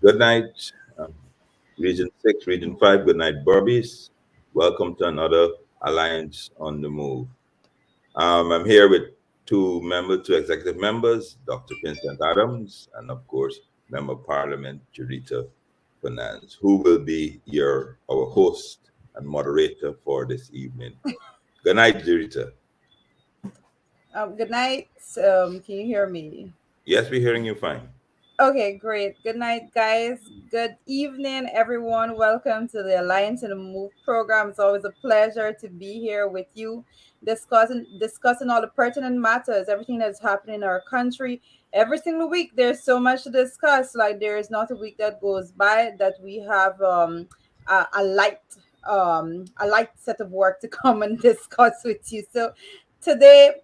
Good night, um, Region 6, Region 5. Good night, Burbies. Welcome to another Alliance on the Move. I'm here with two executive members, Dr. Vincent Adams, and of course, Member of Parliament Jurita Fernandez, who will be our host and moderator for this evening. Good night, Jurita. Good night. Can you hear me? Yes, we're hearing you fine. Okay, great. Good night, guys. Good evening, everyone. Welcome to the Alliance and the Move program. It's always a pleasure to be here with you, discussing all the pertinent matters, everything that's happening in our country. Every single week, there's so much to discuss. Like there is not a week that goes by that we have a light set of work to come and discuss with you. So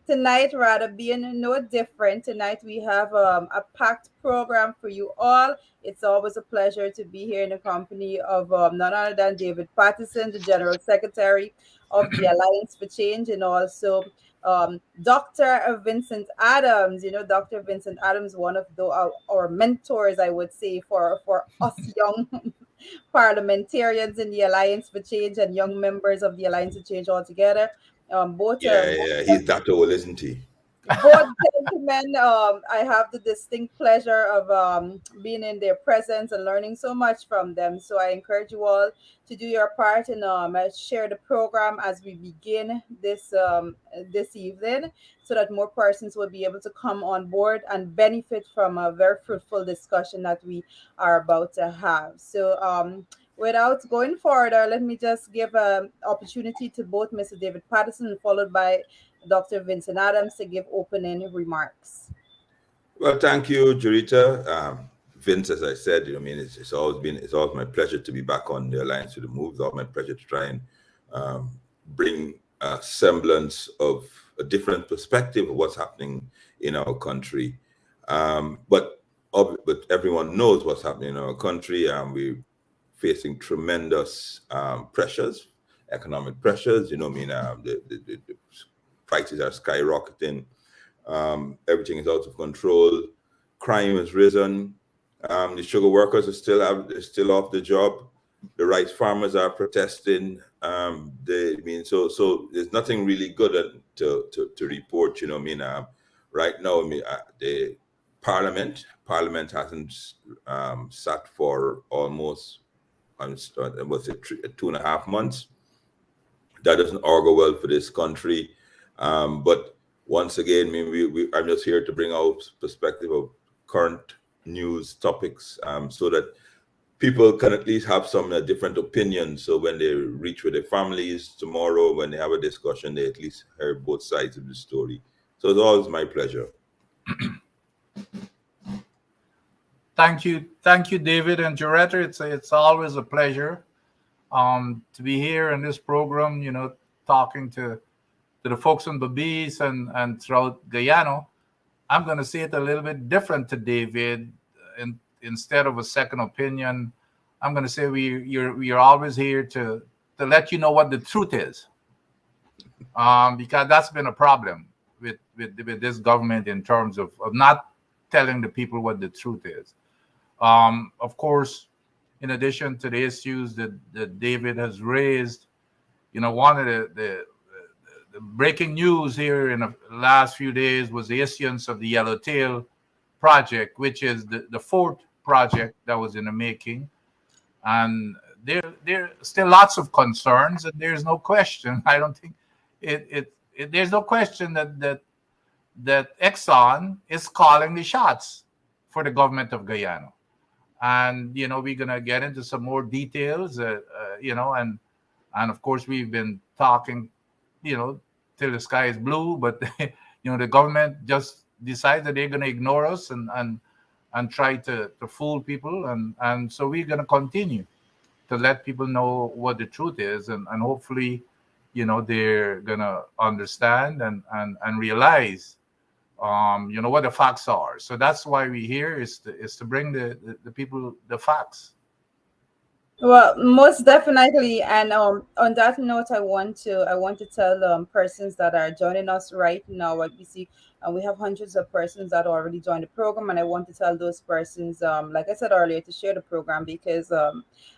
tonight rather being no different, tonight we have a packed program for you all. It's always a pleasure to be here in the company of none other than David Patterson, the General Secretary of the Alliance for Change, and also Dr. Vincent Adams. You know, Dr. Vincent Adams, one of our mentors, I would say, for us young parliamentarians in the Alliance for Change and young members of the Alliance for Change altogether. Both Yeah, he's Dr. Will, isn't he? both gentlemen, I have the distinct pleasure of being in their presence and learning so much from them. So I encourage you all to do your part and share the program as we begin this evening, so that more persons will be able to come on board and benefit from a very fruitful discussion that we are about to have. So without going further, let me just give an opportunity to both Mr. David Patterson, followed by Dr. Vincent Adams, to give opening remarks. Well, thank you, Jurita. Vince, as I said, it's always my pleasure to be back on the Alliance to the Move. It's always my pleasure to try and bring a semblance of a different perspective of what's happening in our country. But everyone knows what's happening in our country. We're facing tremendous pressures, economic pressures. The prices are skyrocketing. Everything is out of control. Crime has risen. The sugar workers are still off the job. The rice farmers are protesting. So there's nothing really good to report. Right now, the Parliament hasn't sat for almost, was it 2.5 months? That doesn't augur well for this country. But once again, I'm just here to bring out perspective of current news topics, so that people can at least have some different opinions. So when they reach with their families tomorrow, when they have a discussion, they at least heard both sides of the story. So it's always my pleasure. Thank you, David and Jureta. It's always a pleasure to be here in this program. Talking to the folks on Belize and throughout Guyana. I'm going to say it a little bit different to David. And instead of a second opinion, I'm going to say we are always here to let you know what the truth is, because that's been a problem with this government in terms of not telling the people what the truth is. Of course, in addition to the issues that David has raised, one of the breaking news here in the last few days was the issuance of the Yellowtail project, which is the fourth project that was in the making. And there are still lots of concerns, and there's no question. I don't think there's no question that Exxon is calling the shots for the government of Guyana. And we're gonna get into some more details, and of course we've been talking till the sky is blue, but the government just decides that they're going to ignore us and try to fool people, and so we're going to continue to let people know what the truth is, and hopefully they're going to understand and realize what the facts are. So that's why we're here, is to bring the people the facts. Well, most definitely, and on that note, I want to tell persons that are joining us right now. What we see, And we have hundreds of persons that already joined the program. And I want to tell those persons, like I said earlier, to share the program because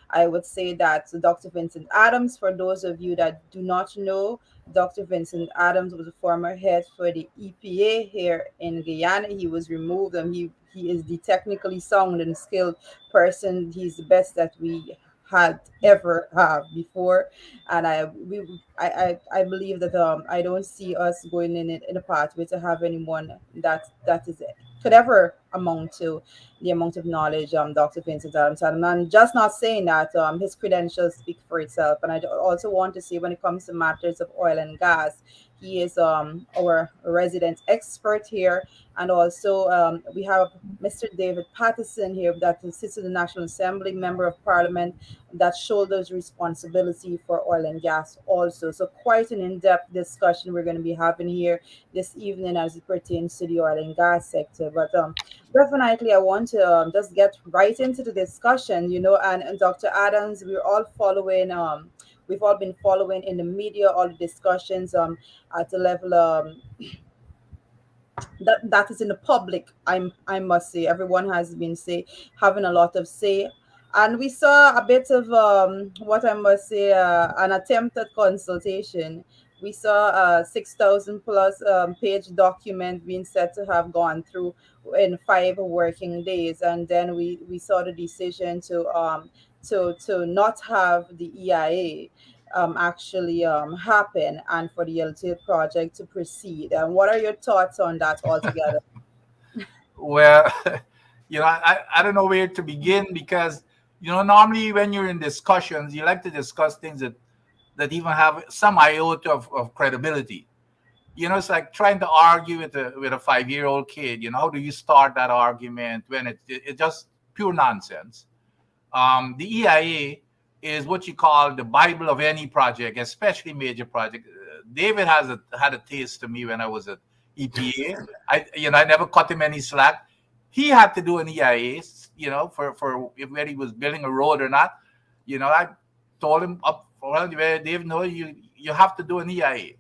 I would say that Dr. Vincent Adams, for those of you that do not know, Dr. Vincent Adams was a former head for the EPA here in Guyana. He was removed, and he is the technically sound and skilled person. He's the best that we had ever have before, and I believe that I don't see us going in a pathway to have anyone that is could ever amount to the amount of knowledge Dr. Vincent Adams had. And I'm just not saying that his credentials speak for itself. And I also want to say when it comes to matters of oil and gas, he is our resident expert here. And also we have Mr. David Patterson here that sits in the National Assembly, member of Parliament, that shoulders responsibility for oil and gas also. So quite an in-depth discussion we're going to be having here this evening as it pertains to the oil and gas sector. But definitely I want to just get right into the discussion, and Dr. Adams, we've all been following in the media all the discussions at the level that is in the public. I must say everyone has been having a lot of say, and we saw a bit of what I must say an attempt at consultation. We saw a 6,000 plus page document being said to have gone through in 5 working days, and then we saw the decision to not have the EIA actually happen and for the Yellowtail project to proceed. And what are your thoughts on that altogether? Well, I don't know where to begin because, normally when you're in discussions, you like to discuss things that even have some iota of credibility. It's like trying to argue with a 5-year-old kid. How do you start that argument when it's just pure nonsense? The EIA is what you call the Bible of any project, especially major project. David had a taste to me when I was at EPA. I never cut him any slack. He had to do an EIA, for if where he was building a road or not. I told him up front, Dave, no, you have to do an EIA.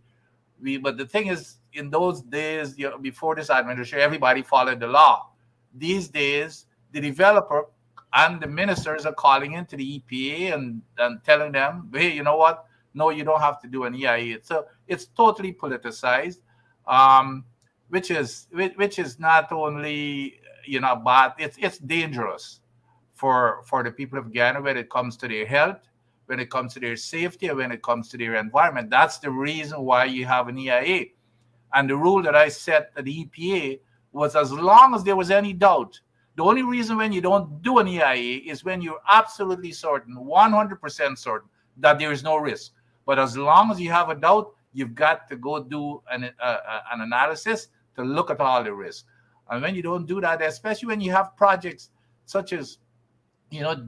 But the thing is, in those days, before this administration, everybody followed the law. These days, the developer and the ministers are calling into the EPA and telling them, hey, you know what? No, you don't have to do an EIA. So it's totally politicized, which is not only bad. It's dangerous for the people of Ghana when it comes to their health, when it comes to their safety, and when it comes to their environment. That's the reason why you have an EIA. And the rule that I set at the EPA was as long as there was any doubt. The only reason when you don't do an EIA is when you're absolutely certain, 100% certain, that there is no risk. But as long as you have a doubt, you've got to go do an analysis to look at all the risks. And when you don't do that, especially when you have projects such as,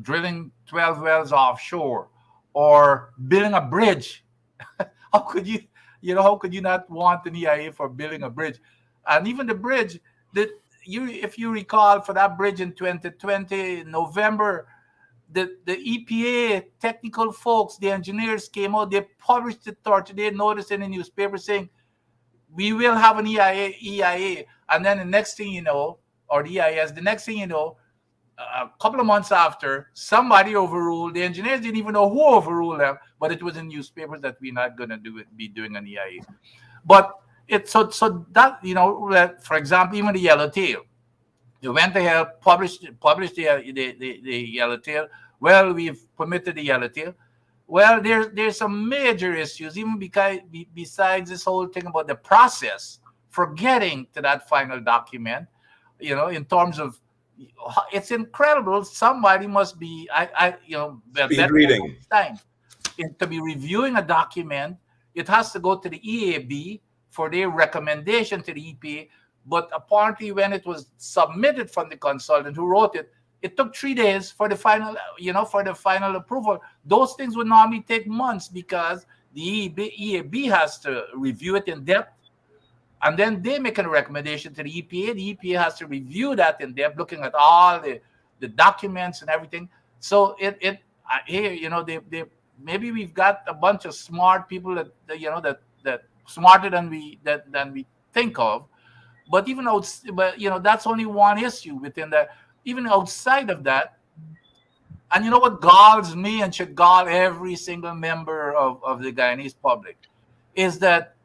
drilling 12 wells offshore or building a bridge, how could you not want an EIA for building a bridge? And even the bridge that if you recall, for that bridge in 2020 November, the EPA technical folks, the engineers came out, they published a 30-day notice in the newspaper saying we will have an EIA, and then the next thing you know, or the EIS, the next thing you know, a couple of months after, somebody overruled. The engineers didn't even know who overruled them, but it was in newspapers that we're not going to be doing an EIA. But it's so that, for example, even the Yellowtail, you went ahead, published the Yellowtail. Well, we've permitted the Yellowtail. Well, there's some major issues, even besides this whole thing about the process for getting to that final document. In terms of, it's incredible. Somebody must be, speed reading time to be reviewing a document. It has to go to the EAB for their recommendation to the EPA. But apparently, when it was submitted from the consultant who wrote it, it took 3 days for the final, approval. Those things would normally take months because the EAB has to review it in depth, and then they make a recommendation to the EPA. The EPA has to review that in depth, looking at all the documents and everything. So here, they maybe we've got a bunch of smart people that smarter than we think of. But even but that's only one issue within that. Even outside of that, and you know what galls me and should gall every single member of the Guyanese public, is that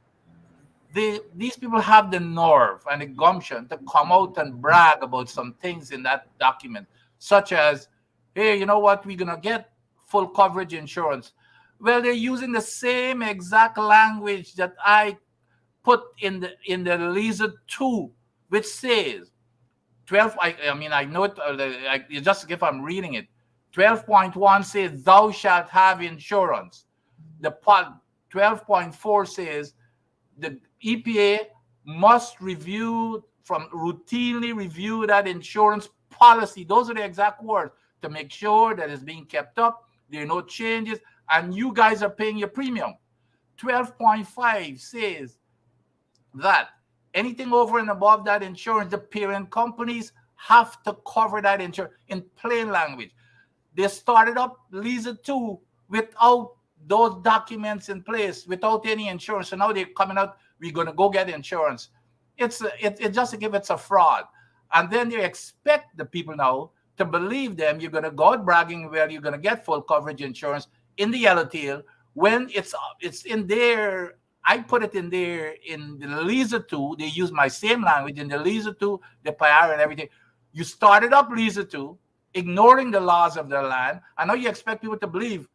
these people have the nerve and the gumption to come out and brag about some things in that document, such as, hey, you know what, we're gonna get full coverage insurance. Well, they're using the same exact language that I put in the Lisa 2, which says 12. I mean, I know it. Just if I'm reading it, 12.1 says thou shalt have insurance. The part 12.4 says the EPA must routinely review that insurance policy. Those are the exact words, to make sure that it's being kept up, there are no changes, and you guys are paying your premium. 12.5 says that anything over and above that insurance, the parent companies have to cover that insurance in plain language. They started up Lisa 2 without those documents in place, without any insurance. So now they're coming out, we're going to go get insurance. It's just as if it's a fraud. And then they expect the people now to believe them. You're going to go out bragging where you're going to get full coverage insurance in the yellowtail when it's in there. I put it in there in the Lisa 2. They use my same language in the Lisa 2, the PIR and everything. You started up Lisa 2, ignoring the laws of the land. I know you expect people to believe.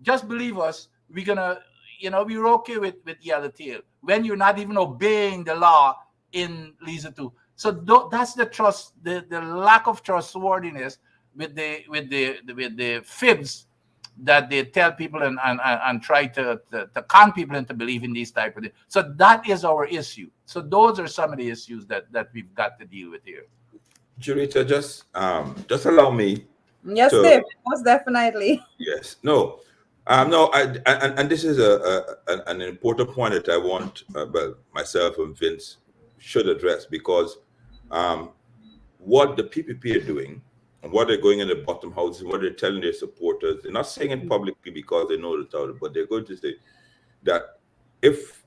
Just believe us. We're gonna, we're okay with yellowtail when you're not even obeying the law in Lisa 2. So that's the trust, the lack of trustworthiness with the fibs that they tell people and try to con people into believing these type of things. So that is our issue. So those are some of the issues that we've got to deal with here. Jurita, just allow me. Yes, Dave, most definitely. Yes. No. No. And this is an important point that I want, myself and Vince should address, because what the PPP are doing and what they're going in the bottom houses, what they're telling their supporters, they're not saying it publicly because they know it, but they're going to say that if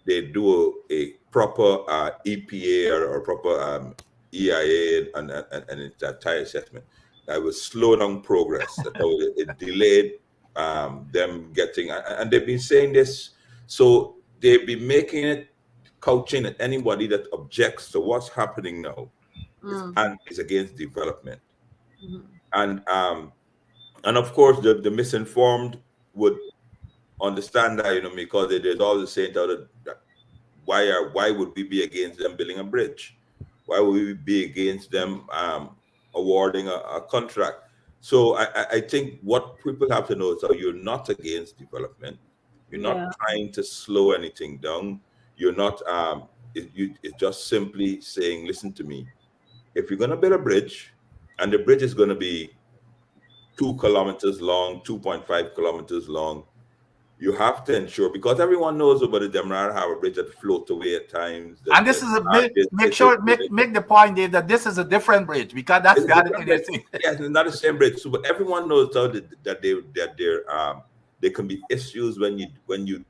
they do a proper EPA or proper EIA and it's a tire assessment, that will slow down progress. That it delayed them getting, and they've been saying this, so they've been making it couching at anybody that objects to what's happening now and is against development. And of course the misinformed would understand that, because there's all the saying that why would we be against them building a bridge? Why would we be against them awarding a contract? So I think what people have to know is that you're not against development. You're not trying to slow anything down. You're not. It's just simply saying, listen to me. If you're going to build a bridge, and the bridge is going to be 2 kilometers long, 2.5 kilometers long, you have to ensure, because everyone knows about the Demerara Harbor Bridge that floats away at times. And this is make the point, Dave, that this is a different bridge, because that's the other thing they say. Yes, it's not the same bridge. So, but everyone knows that there can be issues when you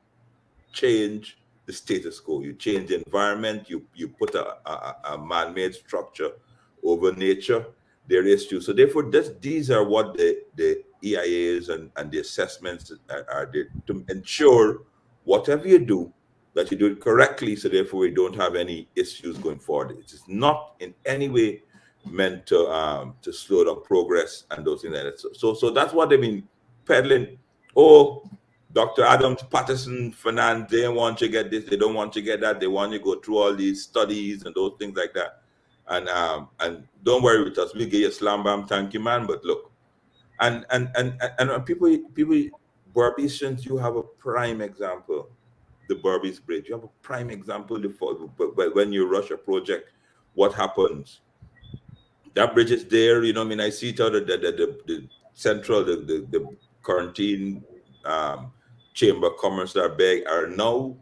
change the status quo. You change the environment. You put a man-made structure over nature. There are issues. So therefore, these are what the EIAs and the assessments are there to ensure whatever you do, that you do it correctly. So therefore, we don't have any issues going forward. It is not in any way meant to slow down progress and those things like that. So that's what they've been peddling. Oh, Dr. Adams, Patterson, Fernand, they want you to get this, they don't want you to get that. They want you to go through all these studies and those things like that. And don't worry with us, we'll get you a slam bam, thank you, man. But look, and people, Barbicians, you have a prime example, the Barbies Bridge. You have a prime example. But when you rush a project, what happens? That bridge is there. I see it out of the central, the quarantine chamber of commerce are now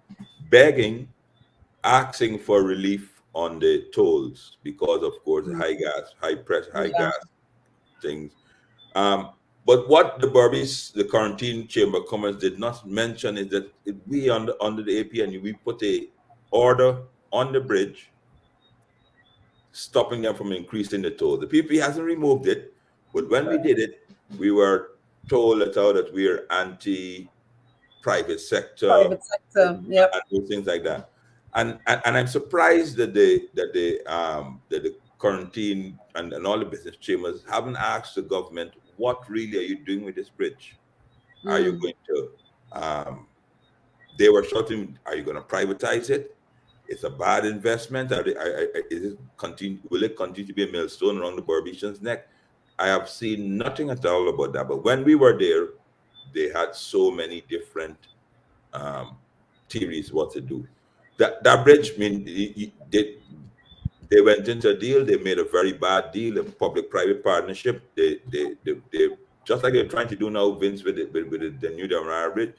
begging, asking for relief on the tolls because, of course, the high gas things. But what the quarantine chamber of commerce did not mention is that we under the APN, we put a order on the bridge stopping them from increasing the toll. The PP hasn't removed it, but when we did it, we were told that we are anti-private sector Private sector. Yep. and those things like that. And I'm surprised that the quarantine and all the business chambers haven't asked the government, what really are you doing with this bridge? Are you going to they were shouting, are you going to privatize it? It's a bad investment. Will it continue to be a millstone around the Barbicians' neck? I have seen nothing at all about that. But when we were there, they had so many different theories what to do. That bridge, I mean, they went into a deal. They made a very bad deal, a public-private partnership. They just like they're trying to do now, Vince, with the new Demerara Bridge.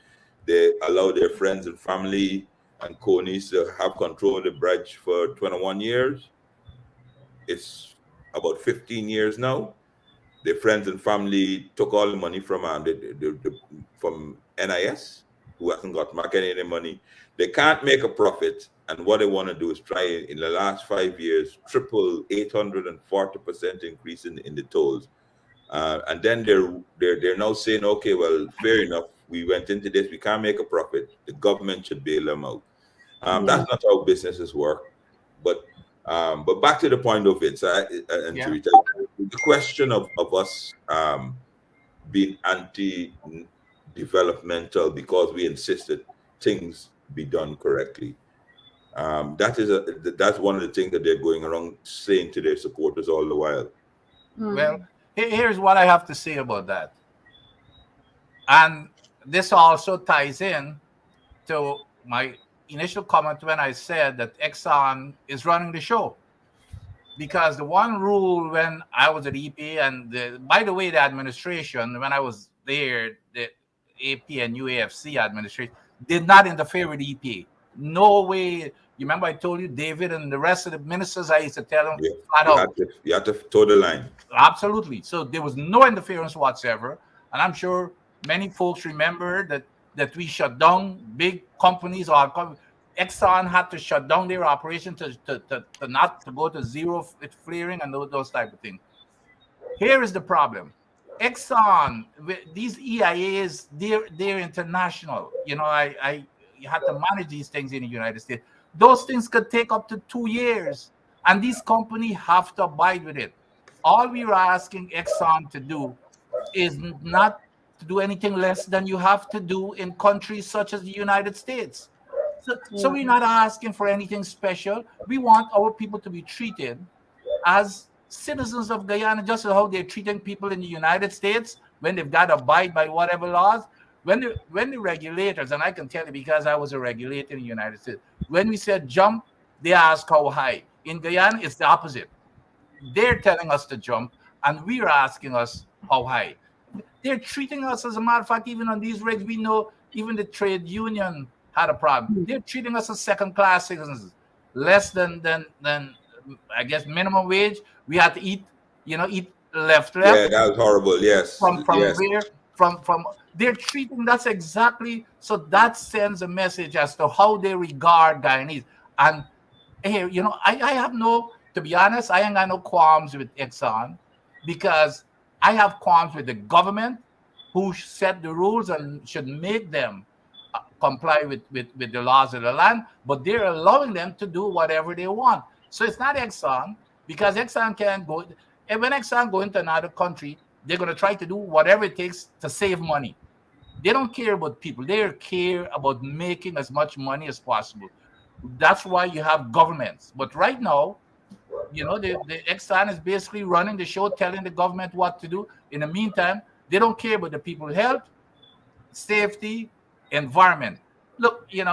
They allow their friends and family and cronies to have control of the bridge for 21 years. It's about 15 years now. Their friends and family took all the money from from NIS, who hasn't got back any money. They can't make a profit, and what they want to do is try in the last 5 years triple 840% increase in the tolls, and then they're now saying, okay, well, fair enough. We went into this. We can't make a profit. The government should bail them out. That's not how businesses work. But back to the point of it, Teresa, the question of us being anti-developmental because we insisted things be done correctly. That's one of the things that they're going around saying to their supporters all the while. Well, here's what I have to say about that. And this also ties in to my initial comment when I said that Exxon is running the show. Because the one rule when I was at EPA, and by the way, the administration, when I was there, the AP and UAFC administration did not interfere with EPA. No way. You remember I told you, David and the rest of the ministers, I used to tell them, you had to toe the line. Absolutely. So there was no interference whatsoever. And I'm sure many folks remember that we shut down big companies. Exxon had to shut down their operation to not to go to zero flaring and those type of things. Here is the problem. Exxon, these EIAs, they're international. You know, you had to manage these things in the United States. Those things could take up to 2 years, and these companies have to abide with it. All we are asking Exxon to do is not to do anything less than you have to do in countries such as the United States. So we're not asking for anything special. We want our people to be treated as citizens of Guyana, just as how they're treating people in the United States when they've got to abide by whatever laws. When the regulators, and I can tell you because I was a regulator in the United States, when we said jump, they ask how high. In Guyana, it's the opposite. They're telling us to jump, and we're asking us how high. They're treating us, as a matter of fact, even on these rigs, we know even the trade union had a problem. They're treating us as second-class citizens, less than I guess minimum wage. We had to eat left. Yeah, that was horrible. Yes. From they're treating that's exactly so that sends a message as to how they regard Guyanese. And here, I have to be honest, I ain't got no qualms with Exxon because I have qualms with the government who set the rules and should make them comply with the laws of the land, but they're allowing them to do whatever they want. So it's not Exxon, because Exxon can't go. And when Exxon go into another country, they're going to try to do whatever it takes to save money. They don't care about people. They care about making as much money as possible. That's why you have governments. But right now, the Exxon is basically running the show, telling the government what to do. In the meantime, they don't care about the people's health, safety, environment. Look, and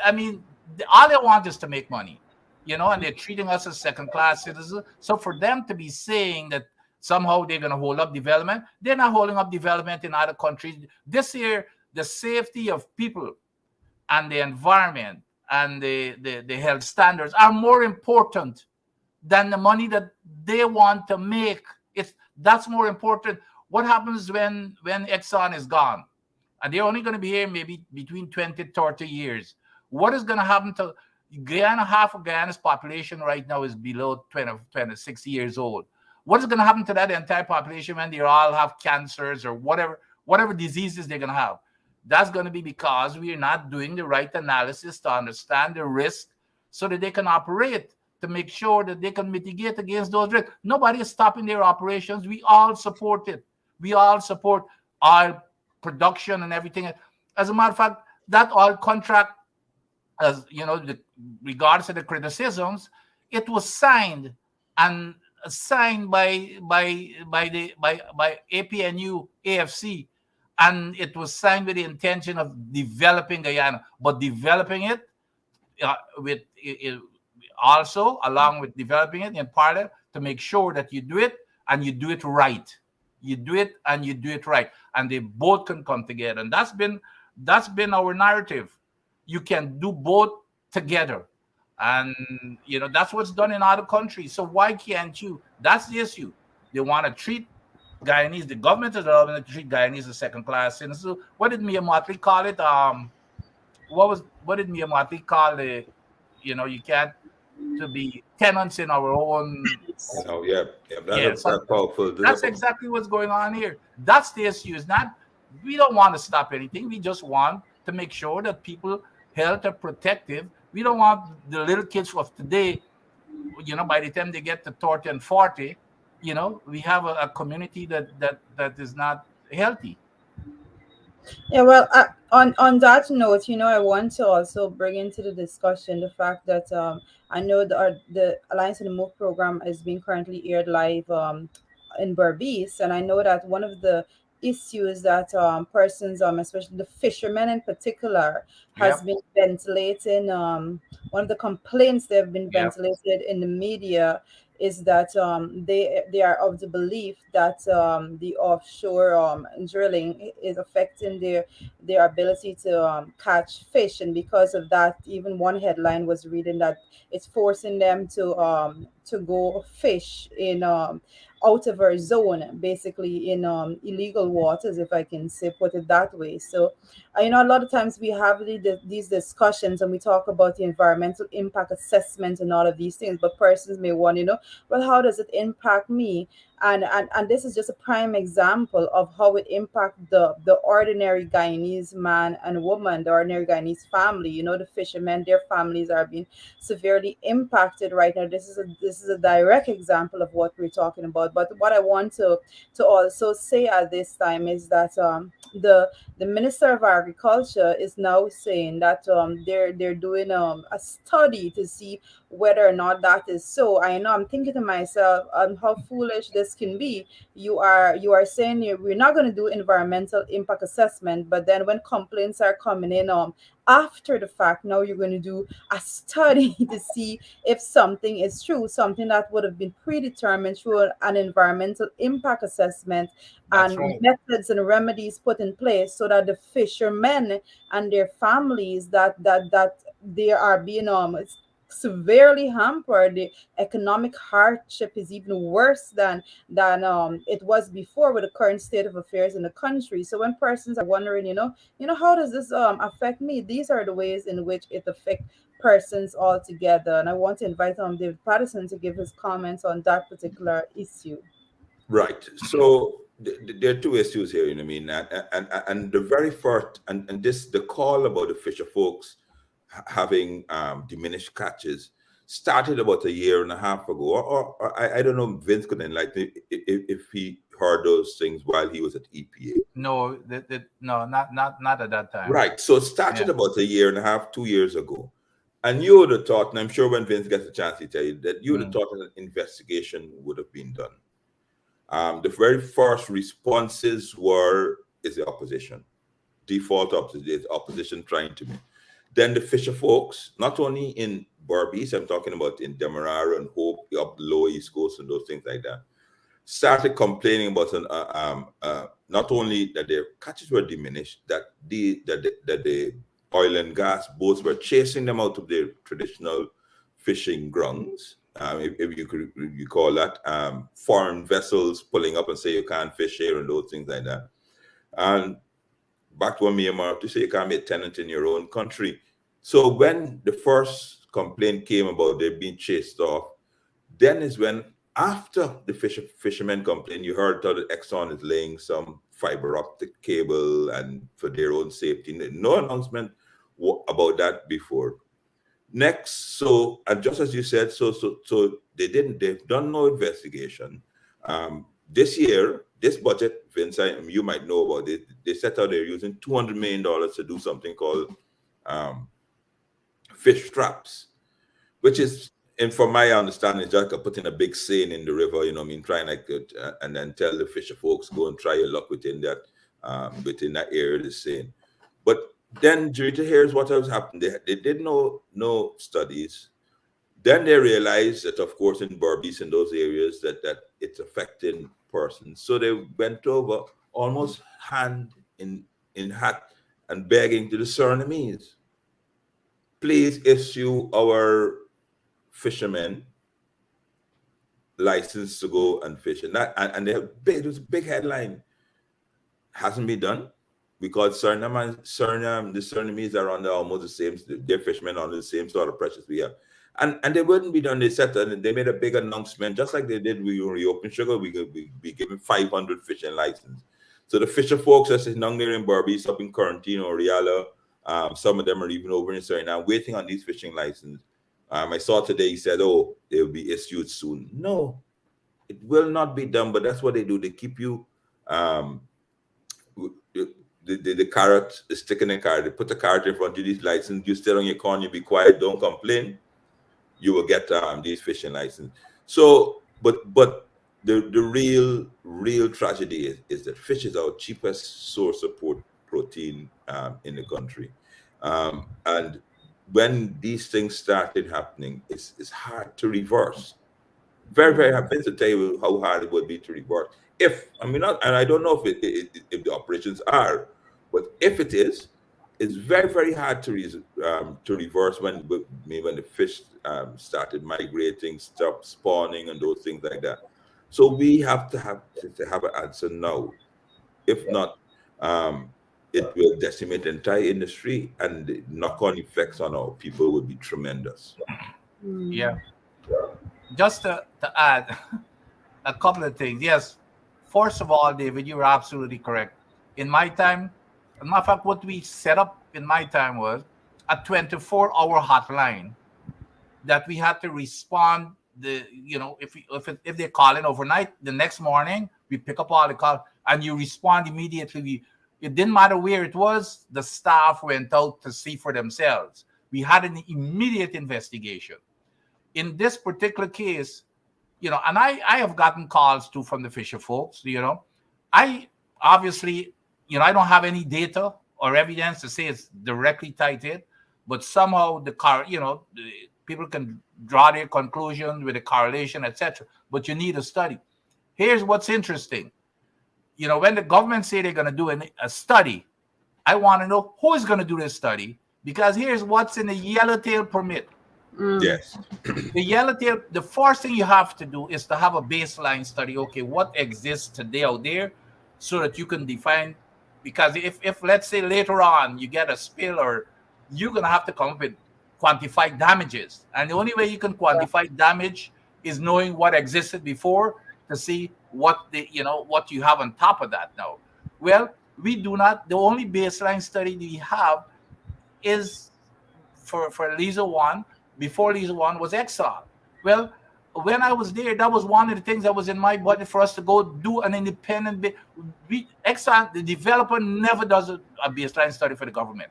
I mean, all they want is to make money, and they're treating us as second-class citizens. So for them to be saying that somehow they're going to hold up development, they're not holding up development in other countries. This year, the safety of people and the environment and the health standards are more important than the money that they want to make. That's more important. What happens when Exxon is gone? And they're only going to be here maybe between 20 to 30 years. What is going to happen to Guyana, half of Guyana's population right now is below 26 years old. What is going to happen to that entire population when they all have cancers or whatever diseases they're going to have? That's going to be because we are not doing the right analysis to understand the risk so that they can operate, to make sure that they can mitigate against those risks. Nobody is stopping their operations. We all support it. We all support oil production and everything. As a matter of fact, that oil contract, as you know, regards to the criticisms, it was signed and signed by APNU AFC, and it was signed with the intention of developing Guyana, but developing it with also along with developing it in parallel to make sure that you do it and you do it right. You do it and you do it right, and they both can come together. And that's been our narrative. You can do both together, and you know that's what's done in other countries. So why can't you? That's the issue. They want to treat Guyanese. The government is allowing to treat Guyanese as second-class citizens. So what did Mia Mottley call it? What did Mia Mottley call it? You know, you can't to be tenants in our own. That's powerful. That's exactly what's going on here. That's the issue. Is not we don't want to stop anything. We just want to make sure that people health are protective. We don't want the little kids of today, you know, by the time they get to 30 and 40, you know, we have a community that is not healthy. Yeah, well, on that note, you know, I want to also bring into the discussion the fact that I know the Alliance in the Move program is being currently aired live in Berbice, and I know that one of the issues that persons, especially the fishermen in particular, has been ventilating. One of the complaints they've been ventilated in the media is that they are of the belief that the offshore drilling is affecting their ability to catch fish, and because of that, even one headline was reading that it's forcing them to go fish in out of our zone, basically in illegal waters, if I can say put it that way. So you know, a lot of times we have these discussions and we talk about the environmental impact assessment and all of these things, but persons may want, you know, well, how does it impact me? And this is just a prime example of how it impact the ordinary Guyanese man and woman, the ordinary Guyanese family. You know, the fishermen, their families are being severely impacted right now. This is a direct example of what we're talking about. But what I want to also say at this time is that the Minister of Agriculture is now saying that they're doing a study to see whether or not that is so. I know I'm thinking to myself, how foolish this can be. You are saying we're not going to do environmental impact assessment, but then when complaints are coming in after the fact, now you're going to do a study to see if something is true, something that would have been predetermined through an environmental impact assessment. That's and right. methods and remedies put in place so that the fishermen and their families that they are being severely hampered. The economic hardship is even worse than it was before with the current state of affairs in the country. So when persons are wondering, how does this affect me? These are the ways in which it affects persons altogether. And I want to invite David Patterson to give his comments on that particular issue. Right. So there are two issues here, you know what I mean? And the very first, and this, the call about the fisher folks having diminished catches started about a year and a half ago, or I don't know, Vince could enlighten me if he heard those things while he was at EPA. No, no, not at that time. Right. So it started about a year and a half, 2 years ago. And you would have thought, and I'm sure when Vince gets a chance, he'll tell you that you would have thought an investigation would have been done. The very first responses is the opposition. Default opposition trying to be. Then the fisher folks, not only in Berbice, I'm talking about in Demerara and Hope, up the lower East Coast and those things like that, started complaining about not only that their catches were diminished, that the oil and gas boats were chasing them out of their traditional fishing grounds. If you could recall that, foreign vessels pulling up and say you can't fish here and those things like that. And back to Myanmar to say you can't be a tenant in your own country. So when the first complaint came about they being chased off, then is when, after the fishermen complained, you heard that Exxon is laying some fiber optic cable and for their own safety. No announcement about that before. Next, so, and just as you said, so they've done no investigation. This year, this budget, Vince, you might know about it. They set out they're using $200 million to do something called fish traps, which is, and from my understanding, just like putting a big seine in the river, you know what I mean, trying like and then tell the fisher folks, go and try your luck within that area of the seine. But then, Jerita, here's what has happened. They did no studies. Then they realized that, of course, in Berbice, in those areas, that it's affecting persons. So they went over almost hand in hat and begging to the Surinamese, please issue our fishermen license to go and fish. And it was a big headline. Hasn't been done because the Surinamese are under almost the same, their fishermen are under the same sort of pressures we have. And they wouldn't be done. They said that they made a big announcement, just like they did when we reopened Sugar. We could be given 500 fishing licenses. So the fisher folks are sitting down there in Berbice, up in Quarantine or Riala. Some of them are even over in Suriname waiting on these fishing licenses. I saw today, he said, oh, they will be issued soon. No, it will not be done, but that's what they do. They keep you, the carrot, the stick in the carrot. They put the carrot in front of these licenses. You stay on your corner, you be quiet, don't complain. You will get these fishing licenses. So, but the real tragedy is that fish is our cheapest source of protein in the country. And when these things started happening, it's hard to reverse. Very, very hard to tell you how hard it would be to reverse. And I don't know if the operations are, but if it is, it's very, very hard to reverse when the fish started migrating, stopped spawning, and those things like that. So we have to have an answer now. If not, it will decimate the entire industry, and the knock-on effects on our people would be tremendous. Yeah. Just to add a couple of things. Yes, first of all, David, you're absolutely correct. In my time, as a matter of fact, what we set up in my time was a 24-hour hotline that we had to respond. If they call in overnight, the next morning we pick up all the calls and you respond immediately. It didn't matter where it was. The staff went out to see for themselves. We had an immediate investigation. In this particular case, and I have gotten calls too from the fisher folks. I obviously, I don't have any data or evidence to say it's directly tied to it, but somehow people can draw their conclusion with a correlation, etc. But you need a study. Here's what's interesting. When the government say they're going to do a study, I want to know who is going to do this study, because here's what's in the yellowtail permit. Yes. The yellowtail, the first thing you have to do is to have a baseline study. Okay, what exists today out there, so that you can define, because if let's say later on you get a spill, or you're going to have to come up with quantified damages. And the only way you can quantify damage is knowing what existed before, to see what you have on top of that now. Well, we do not. The only baseline study we have is for Liza 1. Before Liza 1 was Exxon. Well, when I was there, that was one of the things that was in my budget for us to go do an independent Exxon, the developer, never does a baseline study for the government.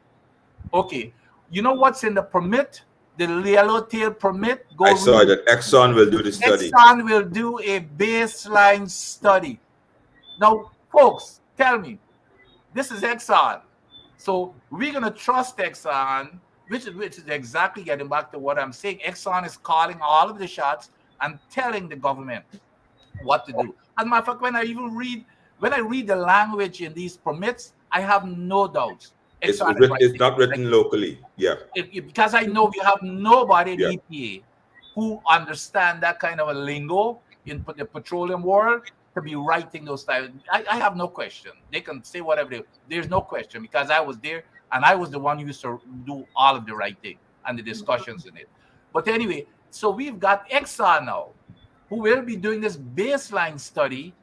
Okay, you know what's in the permit? The yellowtail permit. I saw that Exxon will do the study. Exxon will do a baseline study. Now, folks, tell me, this is Exxon. So we're going to trust Exxon, which is exactly getting back to what I'm saying. Exxon is calling all of the shots and telling the government what to do. As a matter of fact, when I read the language in these permits, I have no doubts. It's not written locally. Yeah. Because I know we have nobody in EPA who understand that kind of a lingo in the petroleum world to be writing those types. I have no question. They can say whatever there's no question, because I was there and I was the one who used to do all of the writing and the discussions in it. But anyway, so we've got Exxon now, who will be doing this baseline study.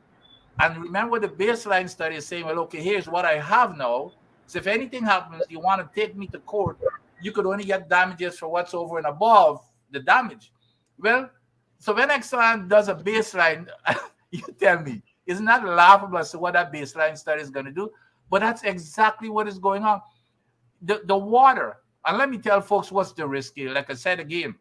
And remember, the baseline study is saying, well, okay, here's what I have now. So if anything happens, you want to take me to court, you could only get damages for what's over and above the damage. Well, so when Exxon does a baseline, you tell me, isn't that laughable as to what that baseline study is going to do? But that's exactly what is going on. The water, and let me tell folks what's the risk here. Like I said again,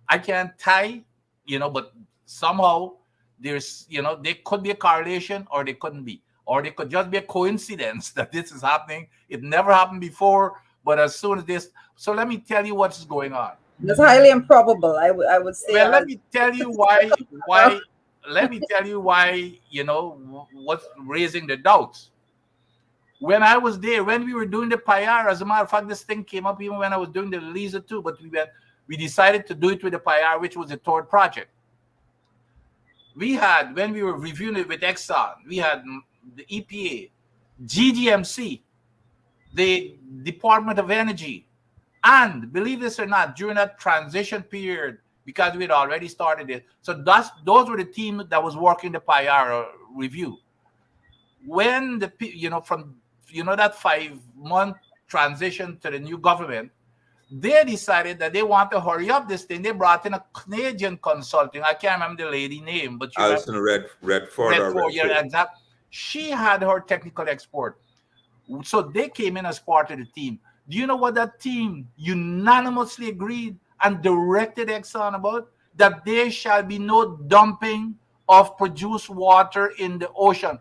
I can't tie, but somehow there's, there could be a correlation or there couldn't be. Or there could just be a coincidence that this is happening. It never happened before, but as soon as this, so let me tell you what's going on. It's highly improbable, I would say. Well, let me tell you why, let me tell you why, what's raising the doubts. When I was there, when we were doing the Payar, as a matter of fact, this thing came up even when I was doing the Lisa too, but we decided to do it with the Payar, which was the third project. We had, when we were reviewing it with Exxon, we had the EPA, GGMC, the Department of Energy, and believe this or not, during that transition period, because we had already started it, so those were the team that was working the Payar review. When from that 5-month transition to the new government, they decided that they want to hurry up this thing. They brought in a Canadian consulting. I can't remember the lady name, but Alison Redford. Yeah, exactly. She had her technical expert. So they came in as part of the team. Do you know what that team unanimously agreed and directed Exxon about? That there shall be no dumping of produced water in the ocean.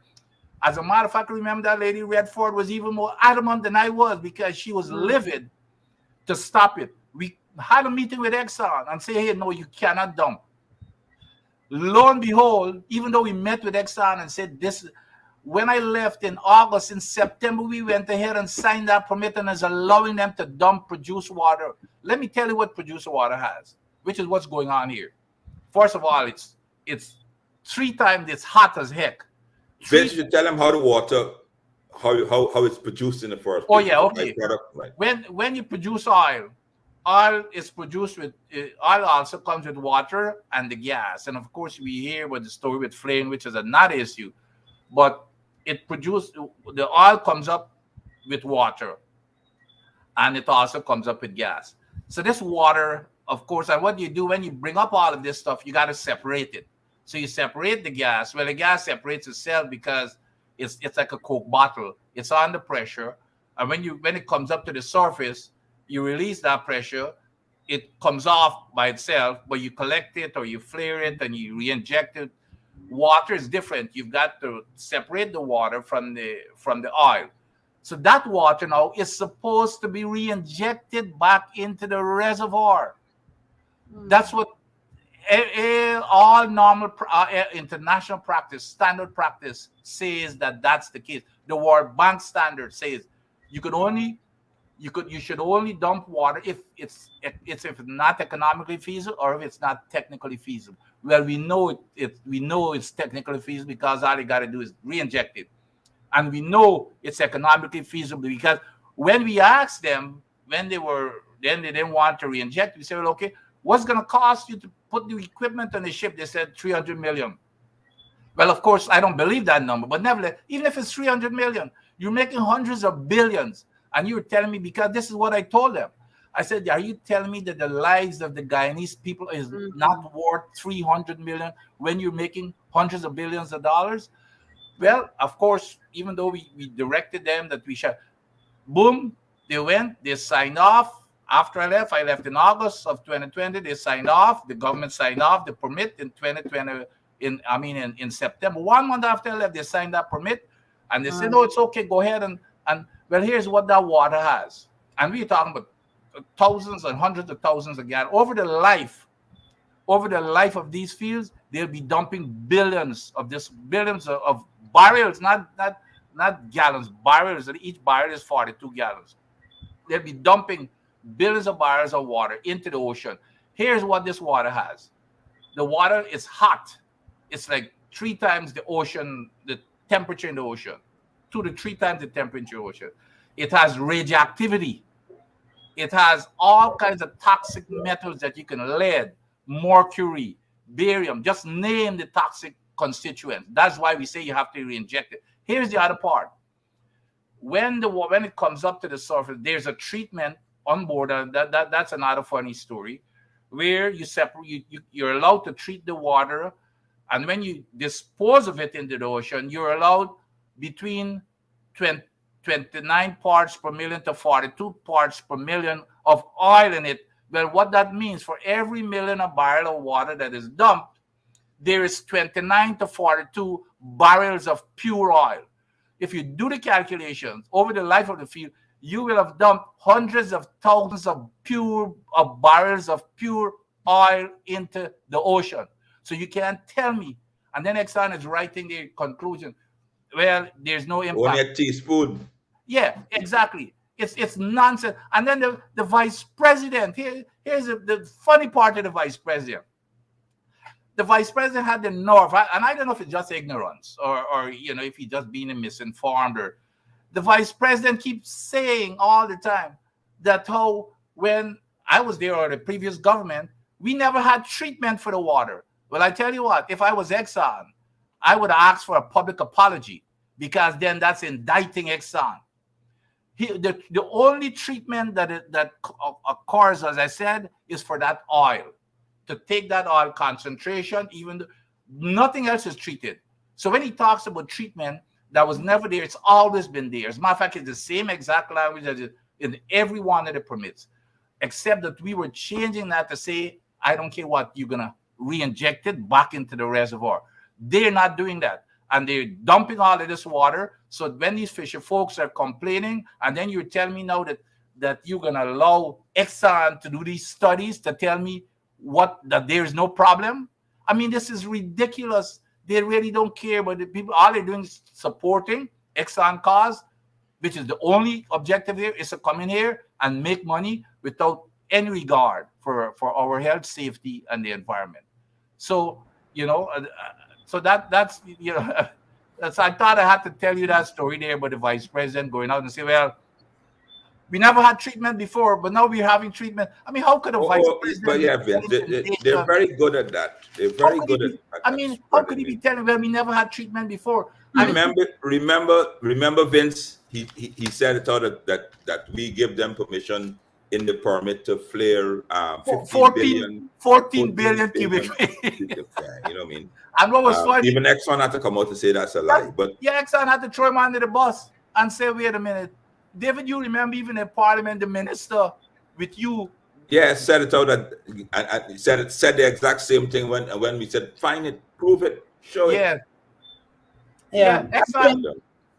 As a matter of fact, remember that lady Redford was even more adamant than I was because she was livid to stop it. We had a meeting with Exxon and say, hey, no, you cannot dump. Lo and behold, even though we met with Exxon and said this, when I left in August, in September, we went ahead and signed that permit and is allowing them to dump produced water. Let me tell you what produced water has, which is what's going on here. First of all, it's 3 times it's hot as heck. Vince, you tell them how the water, how it's produced in the first place. Oh yeah, okay. Right. When you produce oil is produced with oil also comes with water and the gas, and of course we hear about the story with flame, which is another issue, but the oil comes up with water, and it also comes up with gas. So this water, of course, and what you do when you bring up all of this stuff, you got to separate it. So you separate the gas. Well, the gas separates itself because it's like a Coke bottle. It's under pressure, and when it comes up to the surface, you release that pressure. It comes off by itself, but you collect it or you flare it and you re-inject it. Water is different. You've got to separate the water from the oil. So that water now is supposed to be re-injected back into the reservoir. That's what all normal international practice, standard practice says that's the case. The World Bank standard says you should only dump water if it's not economically feasible or if it's not technically feasible. Well, we know it's technically feasible because all you got to do is re-inject it, and we know it's economically feasible because when we asked them they didn't want to re-inject. We said, well, okay, what's going to cost you to put the equipment on the ship? They said $300 million. Well, of course, I don't believe that number, but nevertheless, even if it's $300 million, you're making hundreds of billions. And you were telling me, because this is what I told them. I said, are you telling me that the lives of the Guyanese people is not worth $300 million when you're making hundreds of billions of dollars? Well, of course, even though we directed them that we should, boom, they went, they signed off. After I left in August of 2020, they signed off, the government signed off the permit in 2020, in September. 1 month after I left, they signed that permit, and they said, no, it's okay, go ahead and well, here's what that water has. And we're talking about thousands and hundreds of thousands of gallons. Over the life of these fields, they'll be dumping billions of barrels, not gallons, barrels. And each barrel is 42 gallons. They'll be dumping billions of barrels of water into the ocean. Here's what this water has. The water is hot. It's like 3 times the temperature in the ocean. 2 to 3 times the temperature in the ocean. It has radioactivity. It has all kinds of toxic metals that you can lead, mercury, barium, just name the toxic constituents. That's why we say you have to re-inject it. Here's the other part. When it comes up to the surface, there's a treatment on board, and that's another funny story, where you separate you're allowed to treat the water, and when you dispose of it into the ocean, you're allowed between 29 parts per million to 42 parts per million of oil in it. Well, what that means, for every million of barrel of water that is dumped, there is 29 to 42 barrels of pure oil. If you do the calculations over the life of the field, you will have dumped hundreds of thousands of barrels of pure oil into the ocean. So you can't tell me. And then Exxon is writing their conclusion. Well, there's no impact. Only a teaspoon. Yeah, exactly. It's nonsense. And then the vice president. Here's the funny part of the vice president. The vice president had the nerve, and I don't know if it's just ignorance or if he's just being misinformed. Or the vice president keeps saying all the time that how when I was there or the previous government, we never had treatment for the water. Well, I tell you what, if I was Exxon, I would ask for a public apology, because then that's indicting Exxon. The only treatment that occurs, as I said, is for that oil, to take that oil concentration. Even nothing else is treated. So when he talks about treatment that was never there, it's always been there. As a matter of fact, it's the same exact language as in every one of the permits, except that we were changing that to say, I don't care what, you're gonna re-inject it back into the reservoir. They're not doing that. And they're dumping all of this water. So when these fisher folks are complaining, and then you're telling me now that you're going to allow Exxon to do these studies to tell me that there's no problem. I mean, this is ridiculous. They really don't care. But the people, all they're doing is supporting Exxon cause, which is the only objective here, is to come in here and make money without any regard for our health, safety, and the environment. So, so that's I thought I had to tell you that story there about the vice president going out and say, well, we never had treatment before, but now we're having treatment. I mean, how could a vice president? But yeah, Vince, they're very good at that. They're very good at I mean, how could he be telling, well, we never had treatment before? Remember, Vince, he said it out that we give them permission in the permit to flare 14 billion cubic feet. You know what I mean? And what was funny, even Exxon had to come out and say that's a lie. But yeah, Exxon had to throw him under the bus and say, wait a minute, David, you remember even in Parliament, the minister with you? Yeah, said it out and said the exact same thing when we said, find it, prove it, show it. Yeah.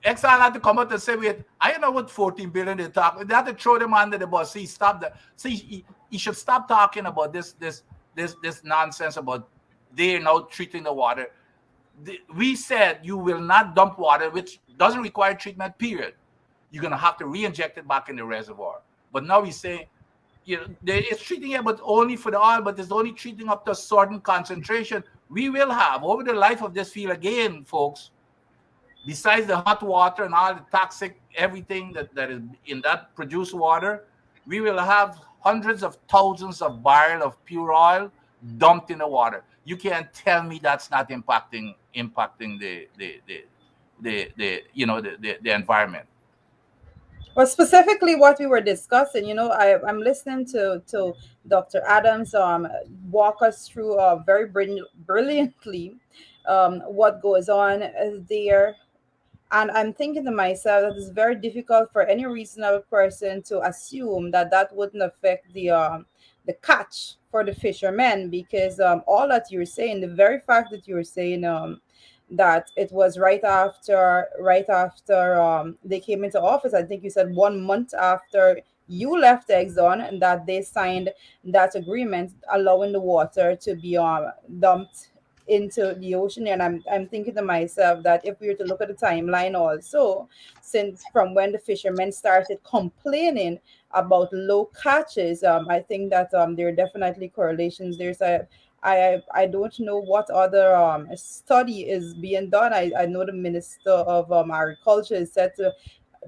Exxon had to come out and say, wait, I don't know what 14 billion they talk. They had to throw them under the bus. See, stop that. See, he should stop talking about this nonsense about they're now treating the water. We said you will not dump water, which doesn't require treatment, period. You're going to have to re-inject it back in the reservoir. But now we say, it's treating it, but only for the oil, but it's only treating up to a certain concentration. We will have, over the life of this field, again, folks, besides the hot water and all the toxic, everything that is in that produced water, we will have hundreds of thousands of barrels of pure oil dumped in the water. You can't tell me that's not impacting the environment. Well, specifically what we were discussing, I'm listening to Dr. Adams walk us through very brilliantly what goes on there. And I'm thinking to myself that it's very difficult for any reasonable person to assume that wouldn't affect the catch for the fishermen, because all that you're saying, the very fact that you're saying that it was right after they came into office, I think you said 1 month after you left Exxon, and that they signed that agreement allowing the water to be dumped into the ocean. And I'm thinking to myself that if we were to look at the timeline also, since from when the fishermen started complaining about low catches, I think that there are definitely correlations there. So I don't know what other study is being done. I know the Minister of Agriculture is set to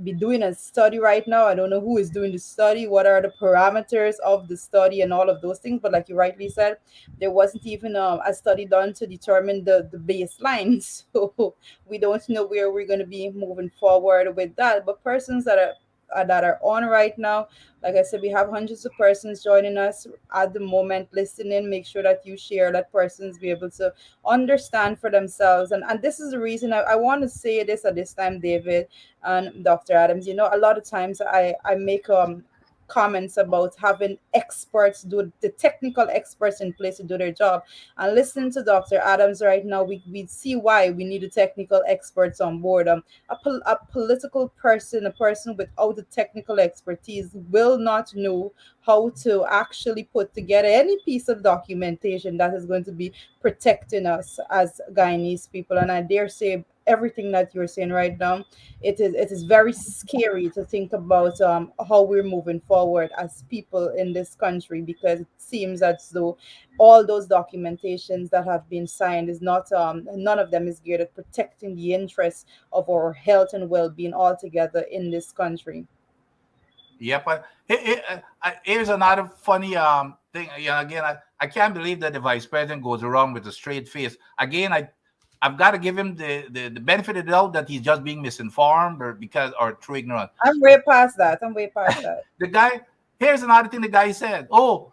be doing a study right now. I don't know who is doing the study, what are the parameters of the study, and all of those things. But like you rightly said, there wasn't even a study done to determine the baseline. So we don't know where we're going to be moving forward with that. But persons that are on right now, like I said, we have hundreds of persons joining us at the moment, listening. Make sure that you share, that persons be able to understand for themselves. And this is the reason I want to say this at this time, David and Dr. Adams. You know, a lot of times I make comments about having experts, do the technical experts in place to do their job. And listening to Dr. Adams right now, we see why we need the technical experts on board. A political person, a person without the technical expertise, will not know how to actually put together any piece of documentation that is going to be protecting us as Guyanese people. And I dare say everything that you're saying right now, it is very scary to think about how we're moving forward as people in this country, because it seems as though all those documentations that have been signed is not none of them is geared at protecting the interests of our health and well-being altogether in this country. Yep. Here's another funny thing. You know, again, I can't believe that the vice president goes around with a straight face. Again, I've got to give him the benefit of the doubt that he's just being misinformed or too ignorant. I'm way past that. The guy. Here's another thing the guy said. Oh,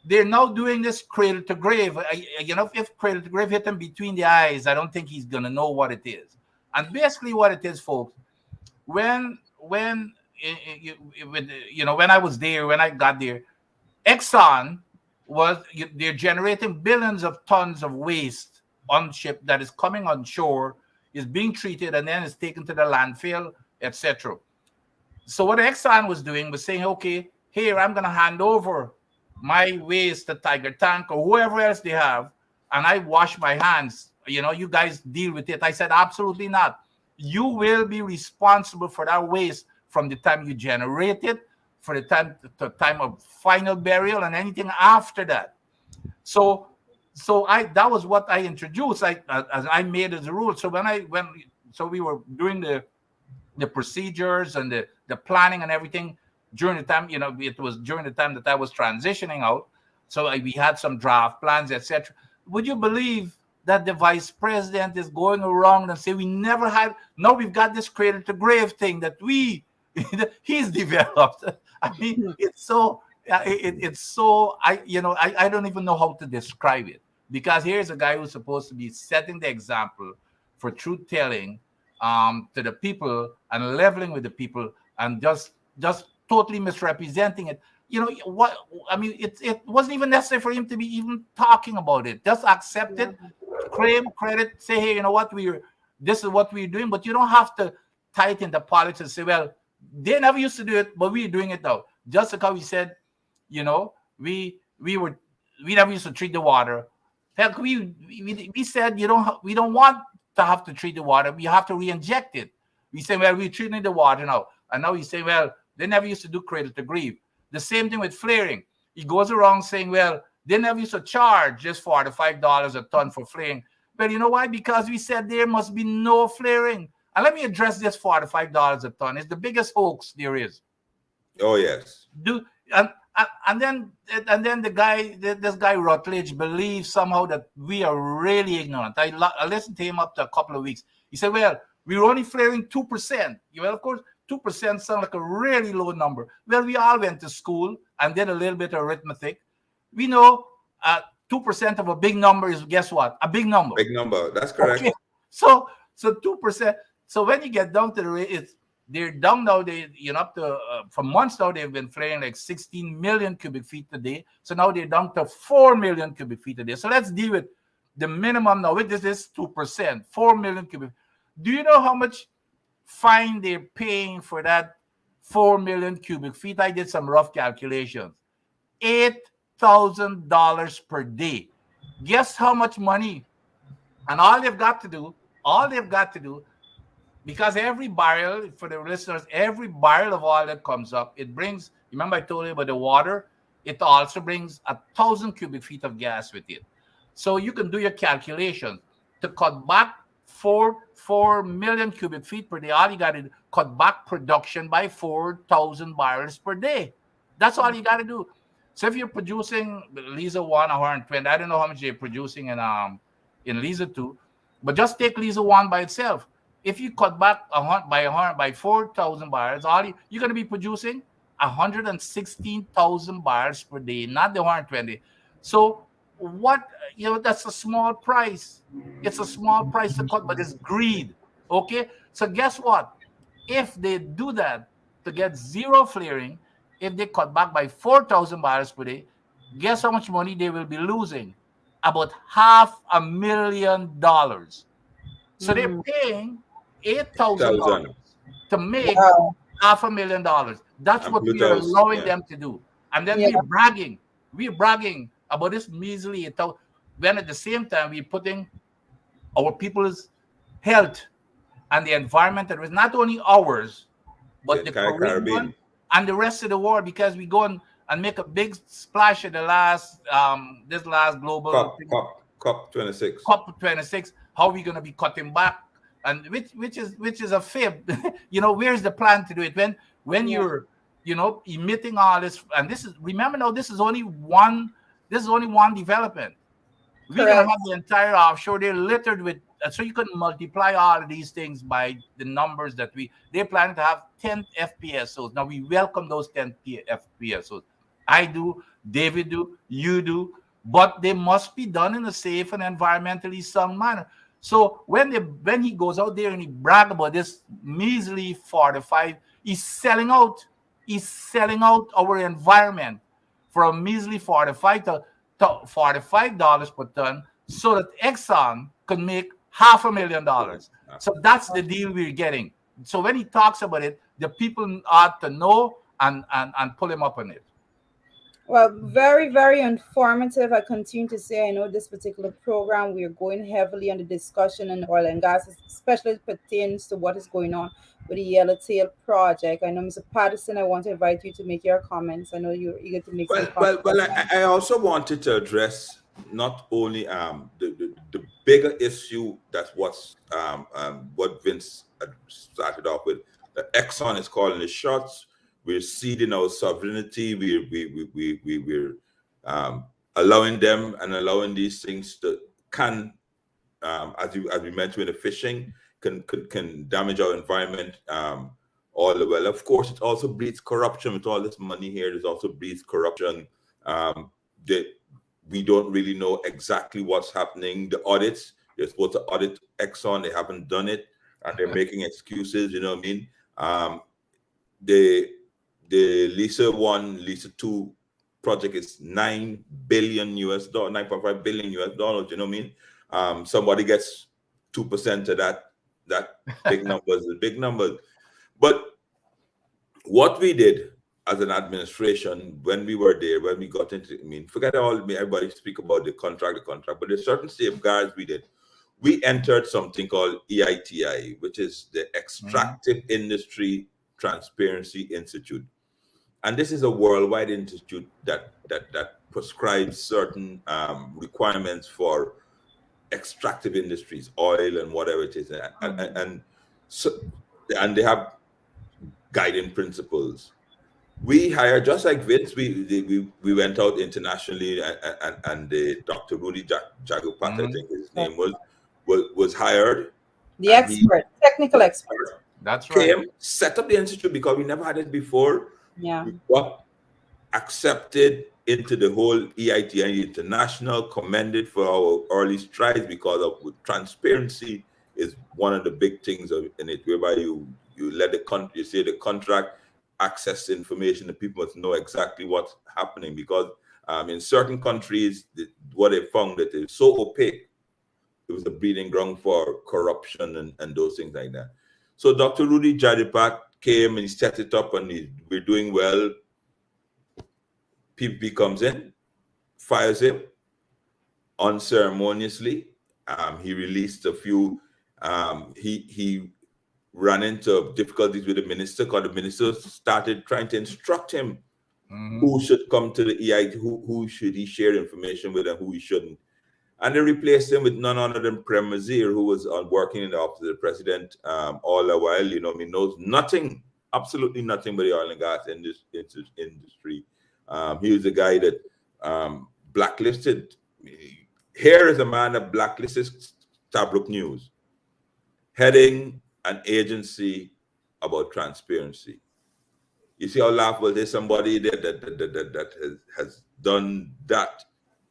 they're now doing this cradle to grave. You know, if cradle to grave hit him between the eyes, I don't think he's gonna know what it is. And basically, what it is, folks, when when I was there, when I got there, Exxon they're generating billions of tons of waste on ship that is coming on shore, is being treated, and then is taken to the landfill, etc. So what Exxon was doing was saying, okay, here, I'm going to hand over my waste to Tiger Tank or whoever else they have, and I wash my hands. You know, you guys deal with it. I said, absolutely not. You will be responsible for that waste from the time you generate it, for the time of final burial, and anything after that. So that was what I introduced. As I made as a rule. So so we were doing the procedures and the planning and everything during the time. You know, it was during the time that I was transitioning out. So we had some draft plans, etc. Would you believe that the vice president is going around and say we never had? Now we've got this cradle to grave thing that he's developed. I mean, it's so I don't even know how to describe it, because here's a guy who's supposed to be setting the example for truth telling to the people and leveling with the people, and just totally misrepresenting it. You know what I mean? It wasn't even necessary for him to be even talking about it. Just accept it, claim credit, say, hey, you know what, this is what we're doing. But you don't have to tie it into politics and say, well, they never used to do it, but we're doing it now. Just like how we said, you know, we never used to treat the water. Heck, we said we don't want to have to treat the water. We have to re-inject it. We say, well, we're treating the water now, and now we say, well, they never used to do cradle to grave. The same thing with flaring. He goes around saying, well, they never used to charge just $45 a ton for flaring. Well, you know why? Because we said there must be no flaring. And let me address this $45 a ton. It's the biggest hoax there is. Oh, yes. And then this guy Rutledge believes somehow that we are really ignorant. I listened to him up to a couple of weeks. He said, well, we were only flaring 2%. Well, of course, 2% sounds like a really low number. Well, we all went to school and did a little bit of arithmetic. We know 2% of a big number is, guess what? A big number. Big number. That's correct. Okay. So 2%. So when you get down to the rate, they're down now. Up to for months now they've been flaring like 16 million cubic feet a day. So now they're down to 4 million cubic feet a day. So let's deal with the minimum now. With this is 2%, 4 million cubic. Do you know how much fine they're paying for that 4 million cubic feet? I did some rough calculations. $8,000 per day. Guess how much money? And all they've got to do, because every barrel, for the listeners, every barrel of oil that comes up, it brings, remember I told you about the water, it also brings 1,000 cubic feet of gas with it. So you can do your calculations to cut back 4 million cubic feet per day. All you got to cut back production by 4,000 barrels per day. That's all you got to do. So if you're producing Lisa 1 or 120, I don't know how much you're producing in Lisa 2, but just take Lisa 1 by itself. If you cut back by 4,000 barrels, you're going to be producing 116,000 barrels per day, not the 120. So that's a small price. It's a small price to cut, but it's greed. Okay, so guess what? If they do that to get zero flaring, if they cut back by 4,000 barrels per day, guess how much money they will be losing? About $500,000. So they're paying $8,000 to make $500,000. That's what we are allowing them to do. And then we're bragging about this measly, when at the same time we're putting our people's health and the environment at risk, not only ours, but the Caribbean and the rest of the world, because we go and make a big splash at the last global COP 26. COP 26. How are we going to be cutting back? And which is a fib. Where's the plan to do it when you're emitting all this? And this is only one development. We're gonna have the entire offshore. They're littered with, so you can multiply all of these things by the numbers that they're planning to have 10 FPSOs. Now we welcome those 10 FPSOs. I do, David do, you do, but they must be done in a safe and environmentally sound manner. So when he goes out there and he brag about this measly 45, he's selling out our environment for a measly $45 per ton, so that Exxon can make $500,000. So that's the deal we're getting. So when he talks about it, the people ought to know and pull him up on it. Well, very, very informative. I continue to say, I know this particular program, we are going heavily on the discussion in oil and gas, especially pertains to what is going on with the Yellowtail project. I know, Mr. Patterson, I want to invite you to make your comments. I know you're eager to make some comments. Well, I also wanted to address not only the bigger issue, that's what Vince started off with. Exxon is calling the shots. We're ceding our sovereignty. We're allowing them and allowing these things to as we mentioned, the fishing can damage our environment all the well. Of course, it also breeds corruption. With all this money here, it also breeds corruption. That we don't really know exactly what's happening. The audits, they're supposed to audit Exxon, they haven't done it, and they're making excuses. You know what I mean? The Lisa 1, Lisa 2 project is $9 billion, $9.5 billion. You know what I mean? Somebody gets 2% of that big numbers, the big numbers. But what we did as an administration when we were there, when we got into, forget everybody speak about the contract, but there's certain safeguards we did. We entered something called EITI, which is the Extractive Industry Transparency Institute. And this is a worldwide institute that prescribes certain requirements for extractive industries, oil and whatever it is, and they have guiding principles. We hired, just like Vince, we went out internationally, and Dr. Rudy Jagupata, I think his name was hired. The expert, technical expert. That's right. Came, set up the institute because we never had it before. Yeah. We got accepted into the whole EITI International, commended for our early strides because of transparency is one of the big things in it, whereby you let the country, you say the contract, access information, the people must know exactly what's happening, because in certain countries, what they found that it's so opaque, it was a breeding ground for corruption and those things like that. So Dr. Rudy Jadipat came and he set it up, and we're doing well. PPP comes in, fires him unceremoniously. He released a few, he ran into difficulties with the minister because the minister started trying to instruct him who should come to the EIT, who should he share information with and who he shouldn't. And they replaced him with none other than Prem Nazir, who was working in the office of the president all the while. Knows nothing, absolutely nothing but the oil and gas industry. He was the guy that blacklisted. Here is a man that blacklisted Tablook News, heading an agency about transparency. You see how laughable there's somebody that has done that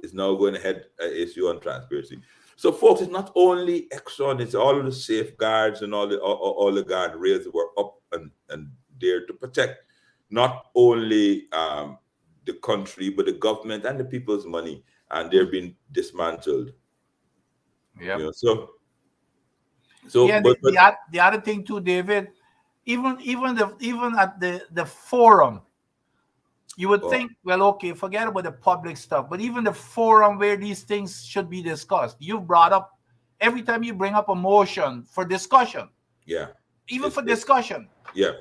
is now going to head an issue on transparency. So, folks, it's not only Exxon; it's all of the safeguards and all the guardrails that were up and there to protect not only the country but the government and the people's money, and they're being dismantled. Yeah. So yeah. but The other thing too, David, even at the forum, you would think, well, okay, forget about the public stuff, but even the forum where these things should be discussed, you brought up every time you bring up a motion for discussion. Yeah. Even for discussion. Yeah.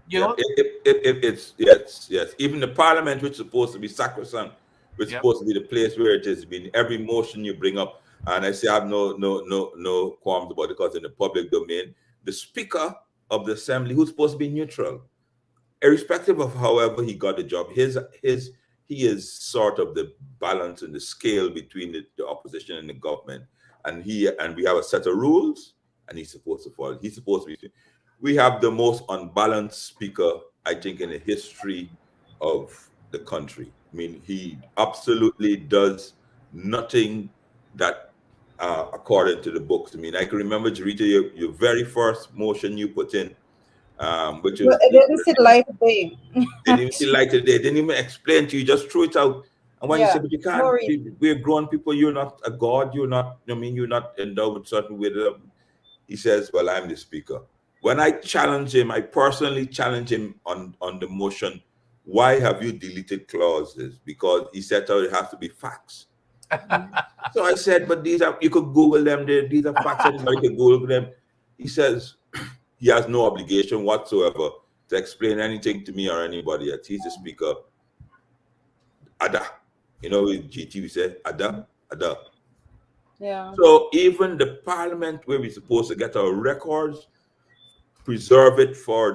You know? It's yes. Even the parliament, which is supposed to be sacrosanct, which is supposed to be the place where it has been every motion you bring up. And I say I have no qualms about it because in the public domain, the Speaker of the Assembly, who's supposed to be neutral, irrespective of however he got the job, he is sort of the balance and the scale between the opposition and the government. And we have a set of rules, and he's supposed to follow. He's supposed to be. We have the most unbalanced speaker, I think, in the history of the country. I mean, he absolutely does nothing that, according to the books. I mean, I can remember, Jarita, your very first motion you put in, which is it didn't see light of day. Didn't even see light of day. Didn't even explain to you. Just threw it out. And when you said, but you can't, we're grown people. You're not a god. You're not. You're not endowed with certain wisdom. He says, "Well, I'm the speaker." When I challenge him, I personally challenge him on the motion. Why have you deleted clauses? Because he said, "Oh, it has to be facts." So I said, "But these are, you could Google them. These are facts. Anybody can Google them." He says he has no obligation whatsoever to explain anything to me or anybody else. He's the speaker. Ada. With GT we say Ada. Yeah. So even the parliament where we're supposed to get our records, preserve it for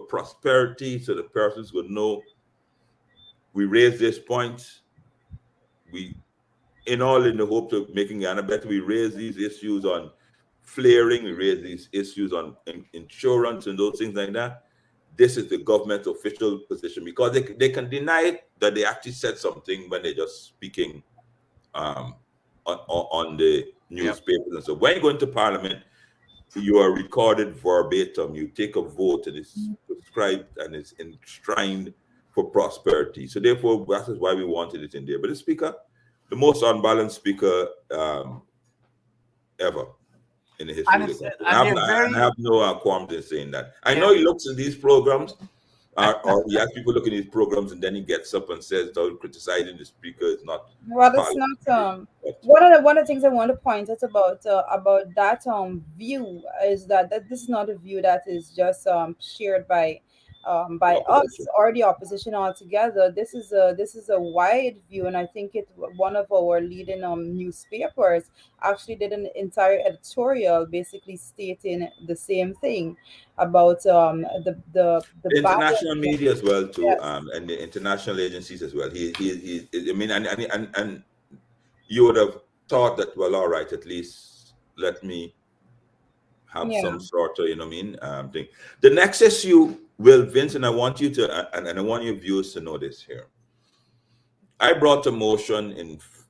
prosperity, so the persons will know we raise this point. In the hope of making Ghana better, we raise these issues on flaring, we raise these issues on insurance and those things like that. This is the government official position, because they can deny that they actually said something when they're just speaking on the newspapers. And so when you go into parliament, you are recorded verbatim. You take a vote, and it's prescribed and it's enshrined for prosperity. So therefore, that is why we wanted it in there. But the speaker, the most unbalanced speaker ever in the history of the country. I have no qualms in saying that. I know he looks at these programs, or he has people looking at these programs, and then he gets up and says, criticizing the speaker is not. Well, it's not. One of the things I want to point out about that view is that this is not a view that is just shared by us or the opposition altogether. This is a wide view, and I think one of our leading newspapers actually did an entire editorial basically stating the same thing about the international media as well too, and the international agencies as well. I mean, and you would have thought that, well, all right, at least let me have some sort of, thing. The next issue, Vince, and I want you to, and I want your viewers to know this here. I brought a motion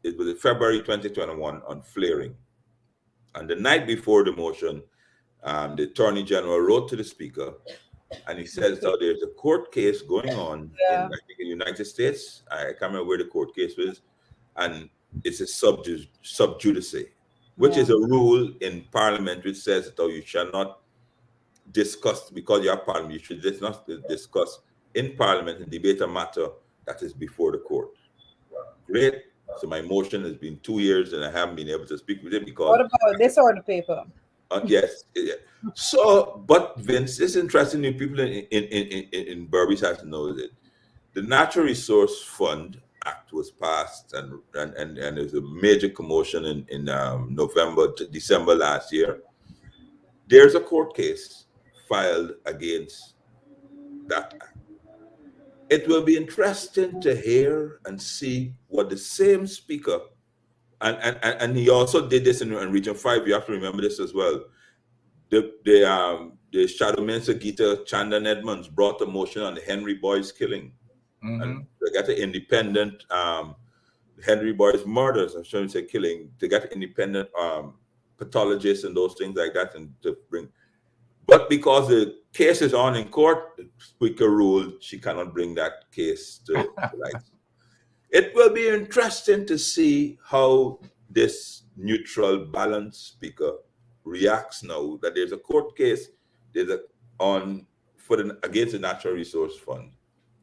it was February 2021 on flaring. And the night before the motion, the Attorney General wrote to the Speaker, and he says, so there's a court case going on in, I think, in the United States. I can't remember where the court case was. And it's a sub judice, which is a rule in Parliament which says that you shall not discuss, because you have Parliament, you should just not discuss in Parliament and debate a matter that is before the court. Great. So my motion has been 2 years and I haven't been able to speak with it because... What about this or the paper? Yes. So, but Vince, it's interesting. People in Berbice have to know that the Natural Resource Fund Act was passed, and there's a major commotion in November to December last year. There's a court case filed against that act. It will be interesting to hear and see what the same speaker, and he also did this in Region 5. You have to remember this as well. The Shadow Minister Gita Chandan Edmonds brought a motion on the Henry Boyce killing. And they got an independent Henry Boyce murders, I shouldn't say killing. They got independent pathologists and those things like that, and to bring. But because the case is on in court, the speaker ruled she cannot bring that case to light. It will be interesting to see how this neutral, balanced speaker reacts now that there's a court case. There's against the Natural Resource Fund.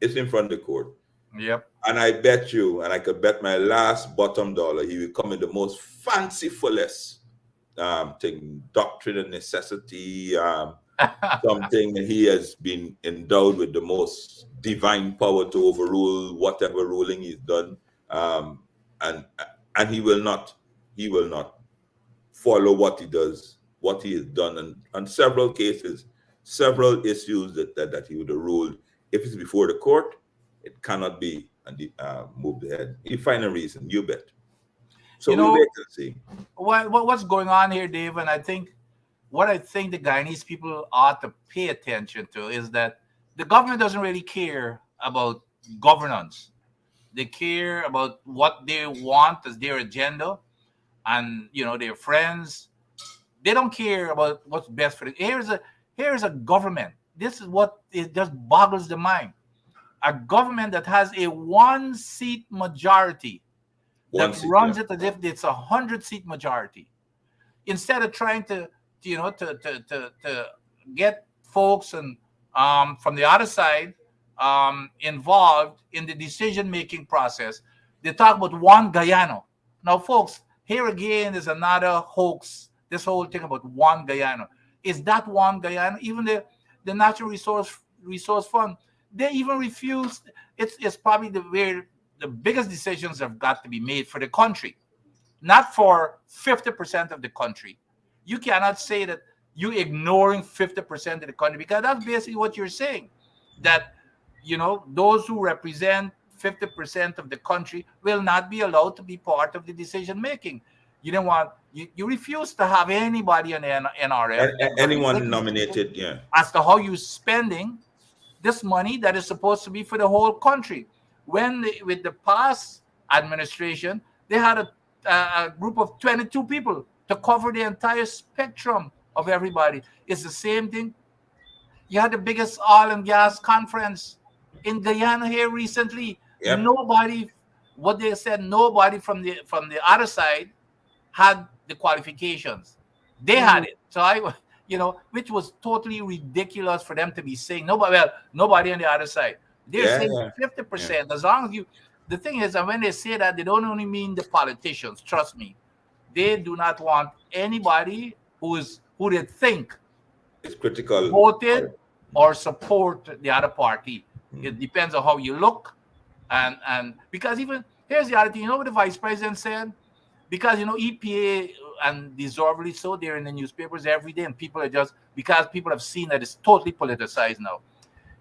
It's in front of the court. Yep. And I bet you, and I could bet my last bottom dollar, he will come in the most fancifulest thing, doctrine of necessity, something he has been endowed with the most divine power to overrule whatever ruling he's done, and he will not follow what he does, what he has done, and on several cases, several issues that he would have ruled. If it's before the court, it cannot be moved ahead. You find a reason, you bet. So we'll wait and see. What's going on here, Dave? And I think the Guyanese people ought to pay attention to is that the government doesn't really care about governance. They care about what they want as their agenda, and their friends. They don't care about what's best for it. Here's a government. This is what it just boggles the mind. A government that has a 1-seat majority runs it as if it's a 100-seat majority, instead of trying to get folks and from the other side involved in the decision-making process. They talk about one Guyana. Now, folks, here again is another hoax. This whole thing about one Guyana. Is that one Guyana? Even the Natural Resource Fund, they even refused. It's probably where the biggest decisions have got to be made for the country, not for 50% of the country. You cannot say that you're ignoring 50% of the country, because that's basically what you're saying, that those who represent 50% of the country will not be allowed to be part of the decision making. You refuse to have anybody on the NRF, anyone nominated, as to how you're spending this money that is supposed to be for the whole country. With the past administration, they had a group of 22 people to cover the entire spectrum of everybody. It's the same thing. You had the biggest oil and gas conference in Guyana here recently. Yep. Nobody from the other side had the qualifications. They had it. So which was totally ridiculous for them to be saying nobody on the other side. They're saying 50%. Yeah. As long as the thing is, and when they say that, they don't only mean the politicians. Trust me, they do not want anybody who they think is critical, voted or support the other party. It depends on how you look, and because even here's the other thing. What the vice president said? Because EPA, and deservedly so, they're in the newspapers every day, and because people have seen that it's totally politicized now.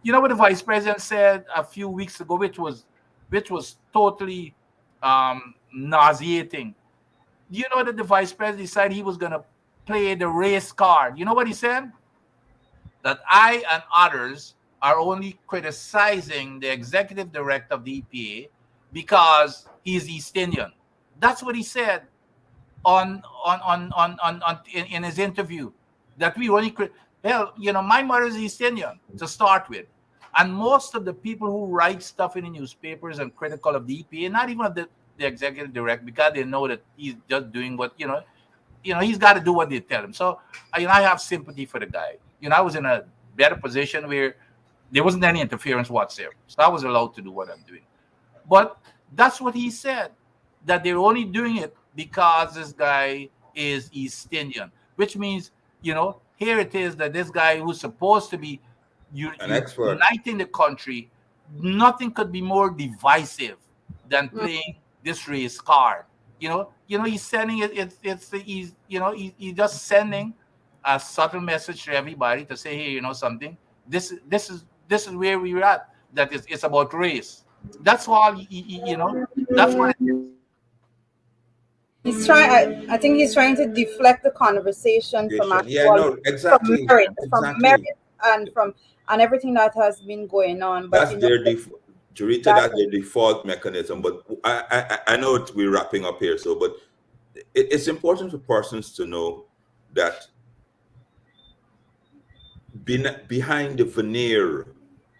You know what the vice president said a few weeks ago, which was totally nauseating. You know that the vice president decided he was going to play the race card. You know what he said? That I and others are only criticizing the executive director of the EPA because he's East Indian. That's what he said in his interview. That we only my mother is East Indian to start with, and most of the people who write stuff in the newspapers and critical of the EPA, not even of the executive director, because they know that he's just doing what he's got to do what they tell him. So I have sympathy for the guy. I was in a better position where there wasn't any interference whatsoever, so I was allowed to do what I'm doing. But that's what he said, that they're only doing it because this guy is East Indian, which means here it is that this guy who's supposed to be uniting the country, nothing could be more divisive than playing this race card. He's sending it. He's he's just sending a subtle message to everybody to say, hey, something. This is where we're at. That is, it's about race. That's all. That's what it is. He's trying. I think he's trying to deflect the conversation from Yeah, actual, no, exactly, from exactly. merit, and from and everything that has been going on. But That's their default, Jurita, that that's their default mechanism. But I know we're wrapping up here, so but it's important for persons to know that behind the veneer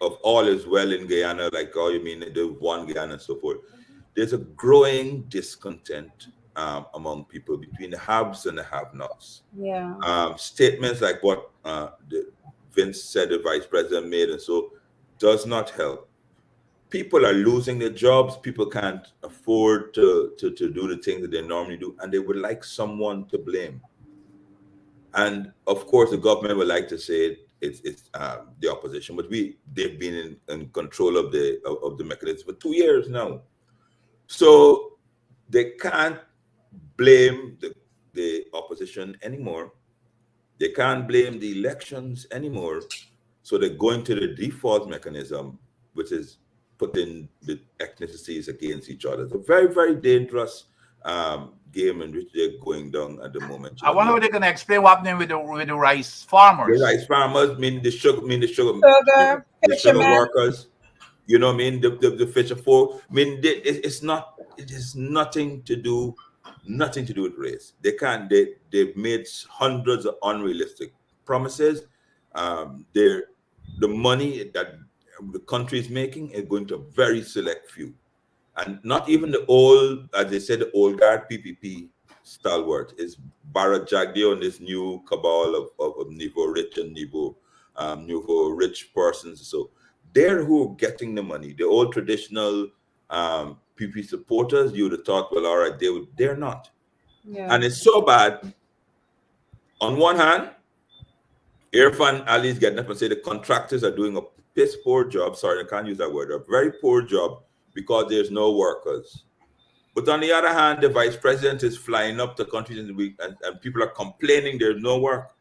of all is well in Guyana, like oh, you mean the one Guyana and so forth, there's a growing discontent among people between the haves and the have-nots. yeah, Statements like what Vince said, the vice president made, and so does not help. People are losing their jobs. People can't afford to do the things that they normally do, and they would like someone to blame. And of course, the government would like to say it's the opposition, but they've been in control of the mechanism for 2 years now, so they can't blame the opposition anymore. They can't blame the elections anymore. So they're going to the default mechanism, which is putting the ethnicities against each other. It's a very, very dangerous game in which they're going down at the moment. I wonder if they can explain what happening with the rice farmers. The rice farmers, the sugar sugar, the sugar fishermen. workers. You know what I mean? The fisher folk. I mean, it's not. It has nothing to do with race. They can't. They've made hundreds of unrealistic promises. They're the money that the country is making is going to a very select few, and not even the old, as they said, the old guard PPP stalwart is Bharat Jagdeo and this new cabal of Niveau rich and Nouveau rich persons. So they're who are getting the money. The old traditional PP supporters, you would have thought, well, all right, they're not. Yeah. And it's so bad. On one hand, Irfan Ali is getting up and say the contractors are doing a piss poor job. Sorry, I can't use that word. A very poor job because there's no workers. But on the other hand, the vice president is flying up to countries in the week, and people are complaining there's no work.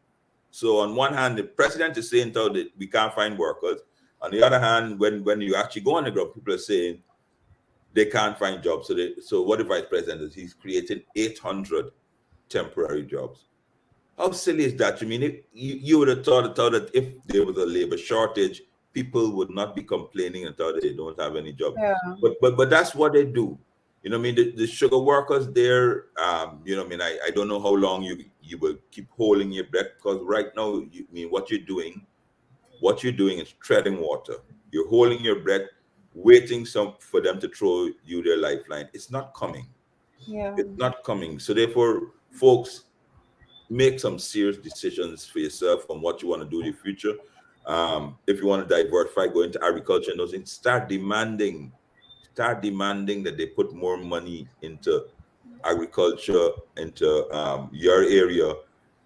So on one hand, the president is saying that we can't find workers. On the other hand, when you actually go on the ground, people are saying they can't find jobs. So what the vice president is, he's creating 800 temporary jobs. How silly is that? You mean you would have thought that if there was a labor shortage, people would not be complaining and thought they don't have any job. Yeah. But that's what they do. You know what I mean? The sugar workers there, you know what I mean? I don't know how long you will keep holding your breath, because right now, what you're doing is treading water. You're holding your breath, waiting for them to throw you their lifeline. It's not coming. Yeah. It's not coming. So therefore, folks, make some serious decisions for yourself on what you want to do in the future. If you want to diversify, go into agriculture and those things, start demanding that they put more money into agriculture, into your area,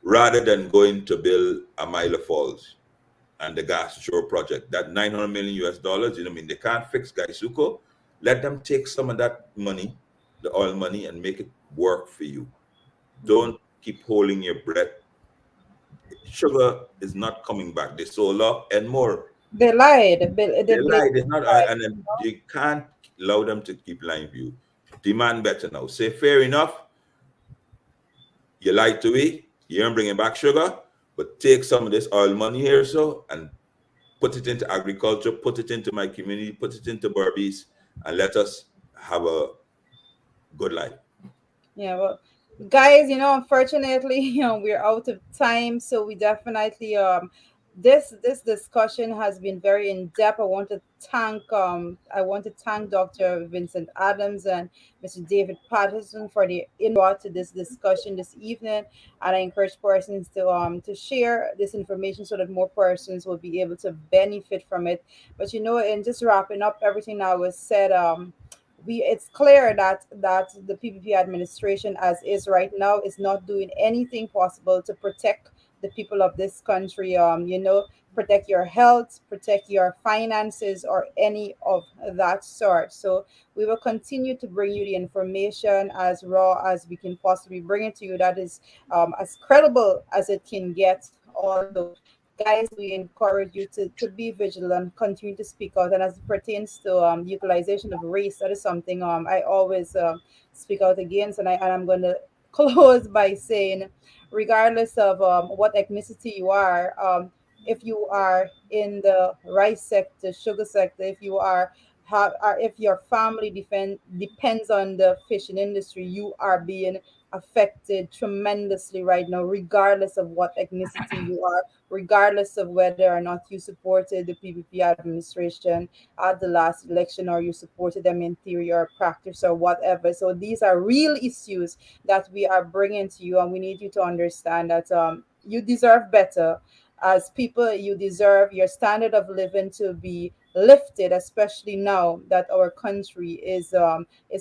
rather than going to build a Mila Falls and the gas shore project. That $900 million, you know what I mean? They can't fix Gaisuko. Let them take some of that money, the oil money, and make it work for you. Don't keep holding your breath. Sugar is not coming back. They sold off and more. They lied. They lied. It's not, and then you can't allow them to keep lying for you. Demand better now. Say fair enough. You lied to me. You ain't bringing back sugar, but take some of this oil money here, so, and put it into agriculture, put it into my community, put it into Barbies, and let us have a good life. Yeah, well, guys, unfortunately, we're out of time, so we definitely this discussion has been very in depth. I want to thank Dr. Vincent Adams and Mr. David Patterson for the input to this discussion this evening, and I encourage persons to share this information so that more persons will be able to benefit from it. But in just wrapping up everything that was said, it's clear that the PPP administration, as is right now, is not doing anything possible to protect the people of this country. protect your health, protect your finances, or any of that sort. So we will continue to bring you the information as raw as we can possibly bring it to you. That is as credible as it can get. Although, guys, we encourage you to be vigilant, continue to speak out. And as it pertains to utilization of race, that is something I always speak out against. And I'm going to close by saying, regardless of what ethnicity you are, if you are in the rice sector, sugar sector, if you are or if your family depends on the fishing industry, you are being affected tremendously right now, regardless of what ethnicity you are, regardless of whether or not you supported the PPP administration at the last election or you supported them in theory or practice or whatever. So these are real issues that we are bringing to you, and we need you to understand that you deserve better. As people, you deserve your standard of living to be lifted, especially now that our country is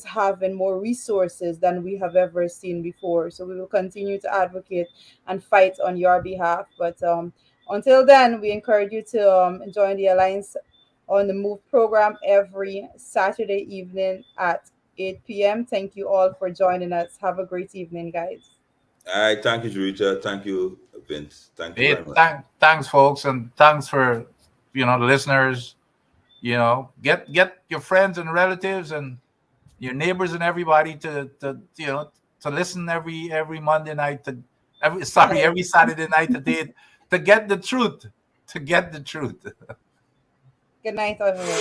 having more resources than we have ever seen before. So we will continue to advocate and fight on your behalf. But until then, we encourage you to join the Alliance on the Move program every Saturday evening at 8 p.m. Thank you all for joining us. Have a great evening, guys. All right, thank you, Jarita. Thank you, Vince. Thank you very much. Thanks, folks, and thanks for the listeners. Get your friends and relatives and your neighbors and everybody to listen every Monday night every Saturday night to get the truth. To get the truth. Good night, everyone.